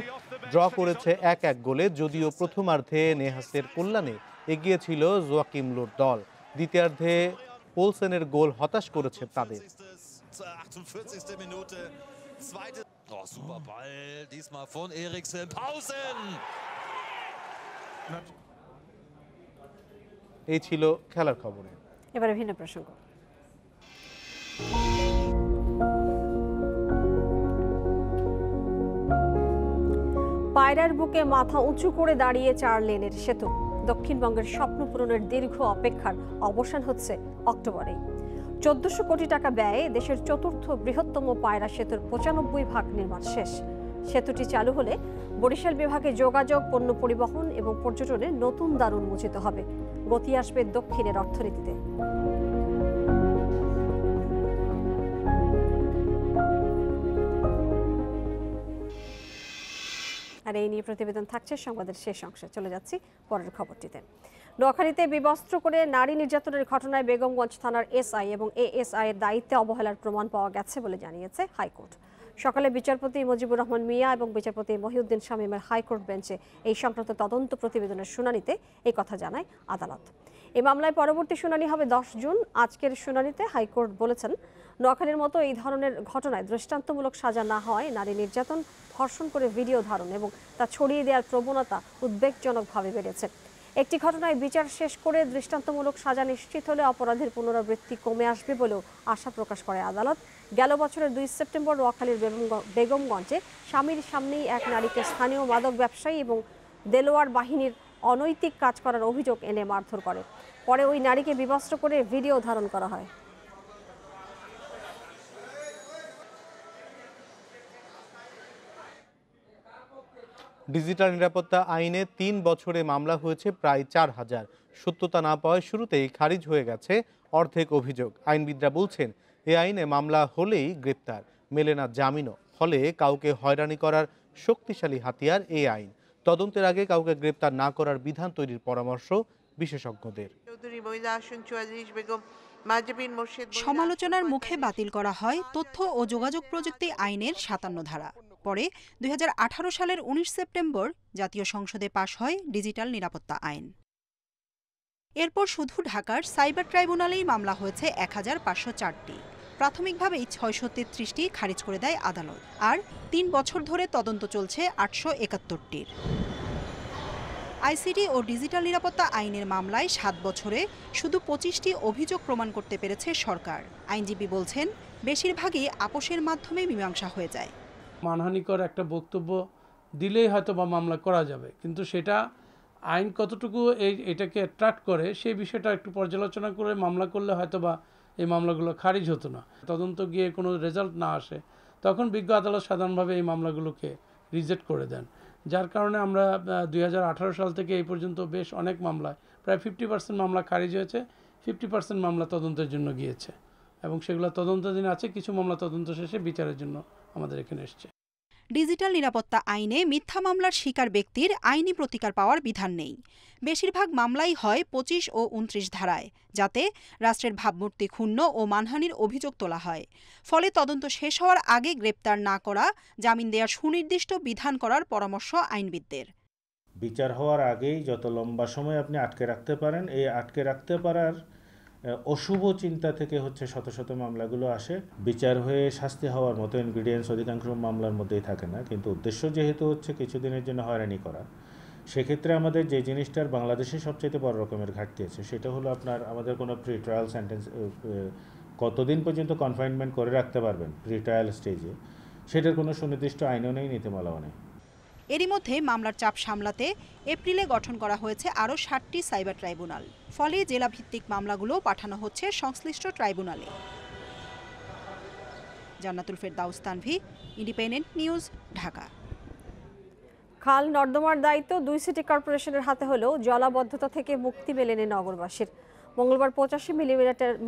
S2: ড্র করেছে 1-1 গোলে, যদিও প্রথমার্ধে নেহাসের কল্যাণে এগিয়ে ছিল জোয়াকিম লোর দল। দ্বিতীয়ার্ধে পোলসেনের গোল হতাশ করেছে তাদের। এই ছিল খেলার খবরে।
S1: এবারে ভিন্ন প্রসঙ্গ। পায়রার বুকে মাথা উঁচু করে দাঁড়িয়ে 4 লেনের সেতু। দক্ষিণবঙ্গের স্বপ্ন পূরণের দীর্ঘ অপেক্ষার অবসান হচ্ছে অক্টোবরে। 1400 কোটি টাকা ব্যয়ে দেশের 4র্থ বৃহত্তম পায়রা সেতুর 95% নির্মাণ শেষ। সেতুটি চালু হলে বরিশাল বিভাগে যোগাযোগ, পণ্য পরিবহন এবং পর্যটনে নতুন দ্বার উন্মোচিত হবে। গতি আসবে দক্ষিণের অর্থনীতিতে। আর এই নিয়ে প্রতিবেদন থাকছে সংবাদের শেষ অংশে। চলে যাচ্ছি পরের খবরটিতে। নোয়াখালীতে বিবস্ত্র করে নারী নির্যাতনের ঘটনায় বেগমগঞ্জ থানার এসআই এবং এএসআই এর দায়িত্বে অবহেলার প্রমাণ পাওয়া গেছে বলে জানিয়েছে হাইকোর্ট। সকালে বিচারপতি মুজিবুর রহমান মিয়া এবং বিচারপতি মহিউদ্দিন শামীমের হাইকোর্ট বেঞ্চে এই সংক্রান্ত তদন্ত প্রতিবেদনের শুনানিতে এই কথা জানায় আদালত। এই মামলায় পরবর্তী শুনানি হবে 10 জুন। আজকের শুনানিতে হাইকোর্ট বলেছেন, নোয়াখালীর মতো এই ধরনের ঘটনায় দৃষ্টান্তমূলক সাজা না হয় নারী নির্যাতন, ধর্ষণ করে ভিডিও ধারণ এবং তা ছড়িয়ে দেওয়ার প্রবণতা উদ্বেগজনকভাবে বেড়েছে। একটি ঘটনায় বিচার শেষ করে দৃষ্টান্তমূলক সাজা নিশ্চিত হলে অপরাধের পুনরাবৃত্তি কমে আসবে বলেও আশা প্রকাশ করে আদালত। গেল বছরের 2 সেপ্টেম্বর নোয়াখালীর বেগমগঞ্জে স্বামীর সামনেই এক নারীকে স্থানীয় মাদক ব্যবসায়ী এবং দেলোয়ার বাহিনীর অনৈতিক কাজ করার অভিযোগ এনে মারধর করে। পরে ওই নারীকে বিবস্ত্র করে ভিডিও ধারণ করা হয়।
S2: ডিজিটাল নিরাপত্তা আইনে 3 বছরে মামলা হয়েছে প্রায় 4000। সত্যতা না পাওয়ায় শুরুতেই খারিজ হয়ে গেছে অর্ধেক অভিযোগ। আইনবিদরা বলছেন, এই আইনে মামলা হলেই গ্রেপ্তার, মেলে না জামিনও। ফলে কাউকে হয়রানি করার শক্তিশালী হাতিয়ার এই আইন। তদন্তের আগে কাউকে গ্রেপ্তার না করার বিধান তৈরির পরামর্শ বিশেষজ্ঞদের।
S11: সমালোচনার মুখে বাতিল করা হয় তথ্য ও যোগাযোগ প্রযুক্তি আইনের 57 ধারা। পরে 2018 সালের 19 সেপ্টেম্বর জাতীয় সংসদে পাশ হয় ডিজিটাল নিরাপত্তা আইন। এরপর শুধু ঢাকার সাইবার ট্রাইব্যুনালেই মামলা হয়েছে 1504টি। প্রাথমিকভাবেই 633টি খারিজ করে দেয় আদালত, আর 3 বছর ধরে তদন্ত চলছে 871টির। আইসিটি ও ডিজিটাল নিরাপত্তা আইনের মামলায় 7 বছরে শুধু 25টি অভিযোগ প্রমাণ করতে পেরেছে সরকার। আইনজীবী বলছেন, বেশিরভাগই আপোষের মাধ্যমে মীমাংসা হয়ে যায়।
S12: মানহানিকর একটা বক্তব্য দিলেই হয়তো বা মামলা করা যাবে, কিন্তু সেটা আইন কতটুকু এটাকে অ্যাট্রাক্ট করে সেই বিষয়টা একটু পর্যালোচনা করে মামলা করলে হয়তো বা এই মামলাগুলো খারিজ হতো না। তদন্ত গিয়ে কোনো রেজাল্ট না আসে, তখন বিজ্ঞ আদালত সাধারণভাবে এই মামলাগুলোকে রিজেক্ট করে দেন। যার কারণে আমরা 2018 সাল থেকে এই পর্যন্ত বেশ অনেক মামলায় প্রায় 50% মামলা খারিজ হয়েছে, 50% মামলা তদন্তের জন্য গিয়েছে এবং সেগুলো তদন্তাধীন আছে। কিছু মামলা তদন্ত শেষে বিচারের জন্য আমাদের এখানে এসছে।
S11: ডিজিটাল নিরাপত্তা আইনে মিথ্যা মামলার শিকার ব্যক্তির আইনি প্রতিকার পাওয়ার বিধান নেই। বেশিরভাগ মামলাই হয় 25 ও 29 ধারায়, যাতে রাষ্ট্রের ভাবমূর্তি ক্ষুণ্ণ ও মানহানির অভিযোগ তোলা হয়। ফলে তদন্ত শেষ হওয়ার আগে গ্রেপ্তার না করা, জামিন দেওয়ার সুনির্দিষ্ট বিধান করার পরামর্শ আইনবিদদের।
S13: বিচার হওয়ার আগেই যত লম্বা সময় আপনি আটকে রাখতে পারেন, এই আটকে রাখতে পারার অশুভ চিন্তা থেকে শত শত মামলাগুলো আসে। বিচার হয়ে শাস্তি হওয়ার মতো ইনগ্রিডিয়েন্টস অধিকাংশ মামলার মধ্যেই থাকে না, কিন্তু উদ্দেশ্য যেহেতু কিছুদিনের জন্য হয়রানি করা, সেক্ষেত্রে আমাদের যে জিনিসটার বাংলাদেশে সবচেয়ে বড় রকমের ঘাটতি আছে সেটা হলো আমাদের কোনো প্রি ট্রায়াল সেন্টেন্স কতদিন পর্যন্ত কনফাইনমেন্ট করে রাখতে পারবেন প্রি ট্রায়াল স্টেজে, সেটার কোনো সুনির্দিষ্ট আইনও নেই, নীতিমালাও নেই।
S11: এরই মধ্যে মামলার চাপ সামলাতে এপ্রিলে গঠন করা হয়েছে আরও 7টি সাইবার ট্রাইব্যুনাল। ফলে জেলাভিত্তিক মামলাগুলো পাঠানো হচ্ছে সংশ্লিষ্ট ট্রাইব্যুনালে। জান্নাতুল ফেরদাউস তানভি, ইন্ডিপেন্ডেন্ট নিউজ, ঢাকা।
S1: খাল নর্দমার দায়িত্ব 2 সিটি কর্পোরেশনের হাতে হলেও জলাবদ্ধতা থেকে মুক্তি মেলেনি নগরবাসীর। মঙ্গলবার 85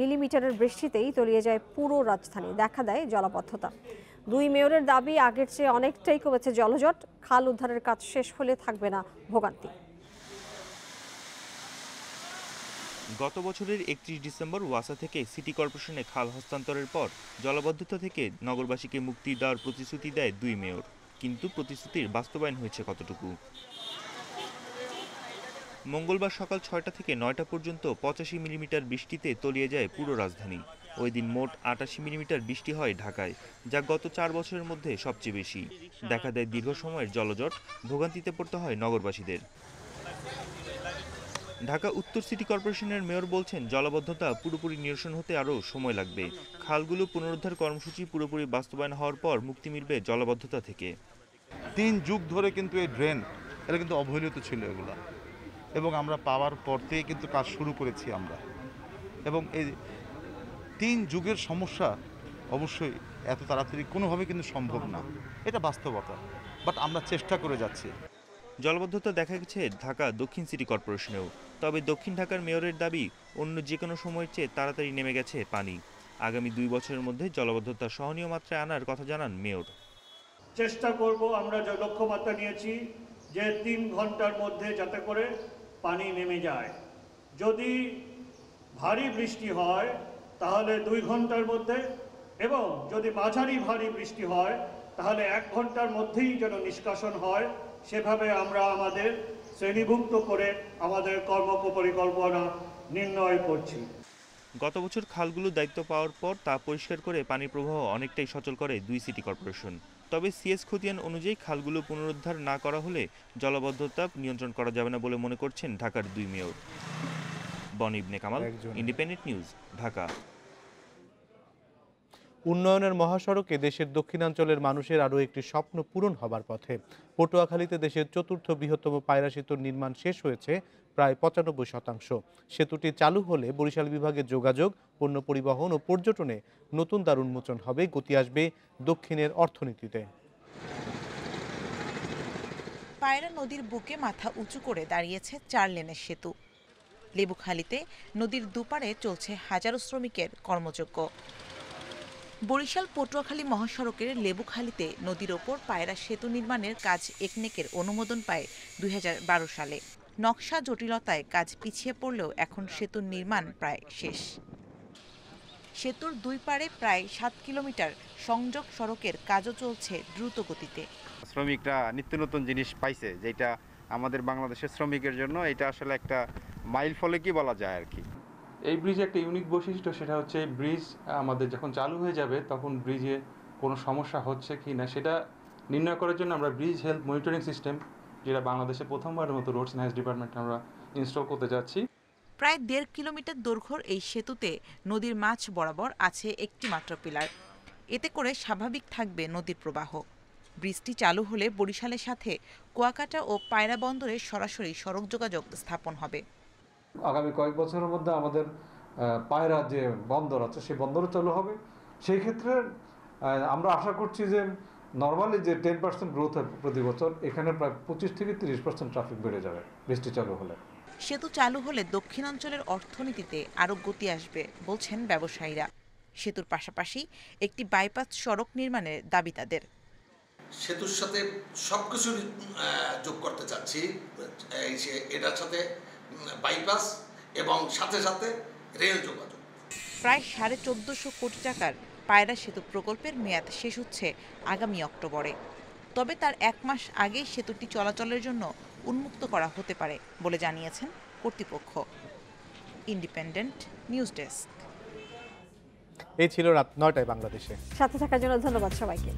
S1: মিলিমিটারের বৃষ্টিতেই তলিয়ে যায় পুরো রাজধানী, দেখা দেয় জলাবদ্ধতা। 2 মেয়রের দাবি, আগের চেয়ে অনেকটাই কমেছে জলজট। খাল উদ্ধারের কাজ শেষ হলে থাকবে না ভোগান্তি।
S14: গত বছরের 31 ডিসেম্বর ওয়াসা থেকে সিটি কর্পোরেশনে খাল হস্তান্তরের পর জলাবদ্ধতা থেকে নগরবাসীকে মুক্তি দেওয়ার প্রতিশ্রুতি দেয় 2 মেয়র, কিন্তু প্রতিশ্রুতির বাস্তবায়ন হয়েছে কতটুকু? মঙ্গলবার সকাল 6টা থেকে 9টা পর্যন্ত 85 মিলিমিটার বৃষ্টিতে তলিয়ে যায় পুরো রাজধানী। ওই দিন মোট 88 মিলিমিটার বৃষ্টি হয় ঢাকায়, যা গত 4 বছরের মধ্যে সবচেয়ে বেশি। দেখা দেয় দীর্ঘ সময়ের জলজট, ভোগান্তিতে পড়তে হয় নগরবাসীদের। ঢাকা উত্তর সিটি কর্পোরেশনের মেয়র বলছেন, জলাবদ্ধতা পুরোপুরি নিরসন হতে আরও সময় লাগবে। খালগুলো পুনরুদ্ধার কর্মসূচি পুরোপুরি বাস্তবায়ন হওয়ার পর মুক্তি মিলবে জলাবদ্ধতা থেকে।
S15: 3 যুগ ধরে কিন্তু এই ড্রেন এটা কিন্তু অবহেলিত ছিল এগুলা, এবং আমরা পাওয়ার পর থেকে কিন্তু কাজ শুরু করেছি আমরা, এবং এই 3 যুগের সমস্যা অবশ্যই এত তাড়াতাড়ি কোনোভাবে কিন্তু সম্ভব না, এটা বাস্তবতা, বাট আমরা চেষ্টা করে যাচ্ছি।
S14: জলাবদ্ধতা দেখা গেছে ঢাকা দক্ষিণ সিটি কর্পোরেশনেও, তবে দক্ষিণ ঢাকার মেয়রের দাবি, অন্য যে কোনো সময়ের চেয়ে তাড়াতাড়ি নেমে গেছে পানি। আগামী 2 বছরের মধ্যে জলাবদ্ধতা সহনীয় মাত্রায় আনার কথা জানান মেয়র।
S16: চেষ্টা করব আমরা যে লক্ষ্যমাত্রা নিয়েছি যে 3 ঘন্টার মধ্যে যাতে করে পানি নেমে যায়। যদি ভারী বৃষ্টি হয় তাহলে 2 ঘন্টার মধ্যে, এবং যদি মাঝারি ভারী বৃষ্টি হয় তাহলে 1 ঘন্টার মধ্যেই যেন নিষ্কাশন হয়। সেভাবে আমরা আমাদের শ্রেণীভুক্ত করে আমাদের কর্মপরিকল্পনা নির্ণয় করছি।
S14: গত বছর খালগুলোর দায়িত্ব পাওয়ার পর তা পরিষ্কার করে পানির প্রবাহ অনেকটাই সচল করে 2 সিটি কর্পোরেশন। তবে সিএস খতিয়ান অনুযায়ী খালগুলো পুনরুদ্ধার না করা হলে জলাবদ্ধতা নিয়ন্ত্রণ করা যাবে না বলে মনে করছেন ঢাকার 2 মেয়র। বনি ইবনে কামাল, ইন্ডিপেন্ডেন্ট নিউজ, ঢাকা।
S2: উন্নয়নের মহাসড়কে দেশের দক্ষিণাঞ্চলের মানুষের আরও একটি স্বপ্ন পূরণ হবার পথে। পটুয়াখালীতে দেশের 4র্থ বৃহত্তম পায়রা সেতুর নির্মাণ শেষ হয়েছে প্রায় 95%। সেতুটি চালু হলে বরিশাল বিভাগের যোগাযোগ, পণ্য পরিবহন ও পর্যটনে নতুন দ্বার উন্মোচন হবে, গতি আসবে দক্ষিণের অর্থনীতিতে।
S17: পায়রা নদীর বুকে মাথা উঁচু করে দাঁড়িয়েছে 4 লেনের সেতু। লেবুখালীতে নদীর দুপারে চলছে হাজারো শ্রমিকের কর্মযজ্ঞ। বরিশাল পটুয়াখালী মহাসড়কের লেবুখালীতে নদীর ওপর পায়রা সেতু নির্মাণের কাজ একনেকের অনুমোদন পায় 2012 সালে। নকশা জটিলতায় কাজ পিছিয়ে পড়লেও এখন সেতুর নির্মাণ প্রায় শেষ। সেতুর 2 পারে প্রায় 7 কিলোমিটার সংযোগ সড়কের কাজও চলছে দ্রুত গতিতে।
S18: শ্রমিকরা নিত্য নতুন জিনিস পাইছে, যেটা আমাদের বাংলাদেশের শ্রমিকের জন্য এটা আসলে একটা মাইল ফলে কি বলা যায় আর কি।
S19: এই ব্রিজে একটা ইউনিক বৈশিষ্ট্য, সেটা হচ্ছে ব্রিজ আমাদের যখন চালু হয়ে যাবে তখন ব্রিজে কোনো সমস্যা হচ্ছে কি না সেটা নির্ণয় করার জন্য আমরা ব্রিজ হেলথ মনিটরিং সিস্টেম, যেটা বাংলাদেশে প্রথমবারের মতো রোডস অ্যান্ড হাইওয়ে ডিপার্টমেন্ট আমরা ইনস্টল করতে যাচ্ছি।
S17: প্রায় 1.5 কিলোমিটার দৈর্ঘ্যের এই সেতুতে নদীর মাঝ বরাবর আছে একটি মাত্র পিলার। এতে করে স্বাভাবিক থাকবে নদীর প্রবাহ। ব্রিজটি চালু হলে বরিশালের সাথে কুয়াকাটা ও পায়রা বন্দরে সরাসরি সড়ক যোগাযোগ স্থাপন হবে।
S19: আগামী কয়েক বছরের মধ্যে আমাদের পায়রা যে বন্দর আছে সেই বন্দরও চালু হবে। সেই ক্ষেত্রে আমরা আশা করছি যে নর্মালি যে 10% গ্রোথ হয় প্রতি বছর, এখানে প্রায় 25 থেকে 30% ট্রাফিক বেড়ে যাবে বৃষ্টি চালু হলে।
S17: সেতু চালু হলে দক্ষিণাঞ্চলের অর্থনীতিতে আরও গতি আসবে বলছেন ব্যবসায়ীরা। সেতুর পাশাপাশি একটি বাইপাস সড়ক নির্মাণের দাবি তাদের।
S21: সেতুর সাথে সবকিছু যোগ করতে চাচ্ছি, এটার সাথে বাইপাস এবং সাথে সাথে রেল যোগাযোগ।
S17: প্রায় 1450 কোটি টাকার পায়রা সেতু প্রকল্পের মেয়াদ শেষ হচ্ছে আগামী অক্টোবরে। তবে তার 1 মাস আগেই সেতুটি চলাচলের জন্য উন্মুক্ত করা হতে পারে বলে জানিয়েছেন কর্তৃপক্ষ। Independent news desk.
S2: এই ছিল রাত 9টায় বাংলাদেশে।
S1: সাথে থাকার জন্য ধন্যবাদ সবাইকে।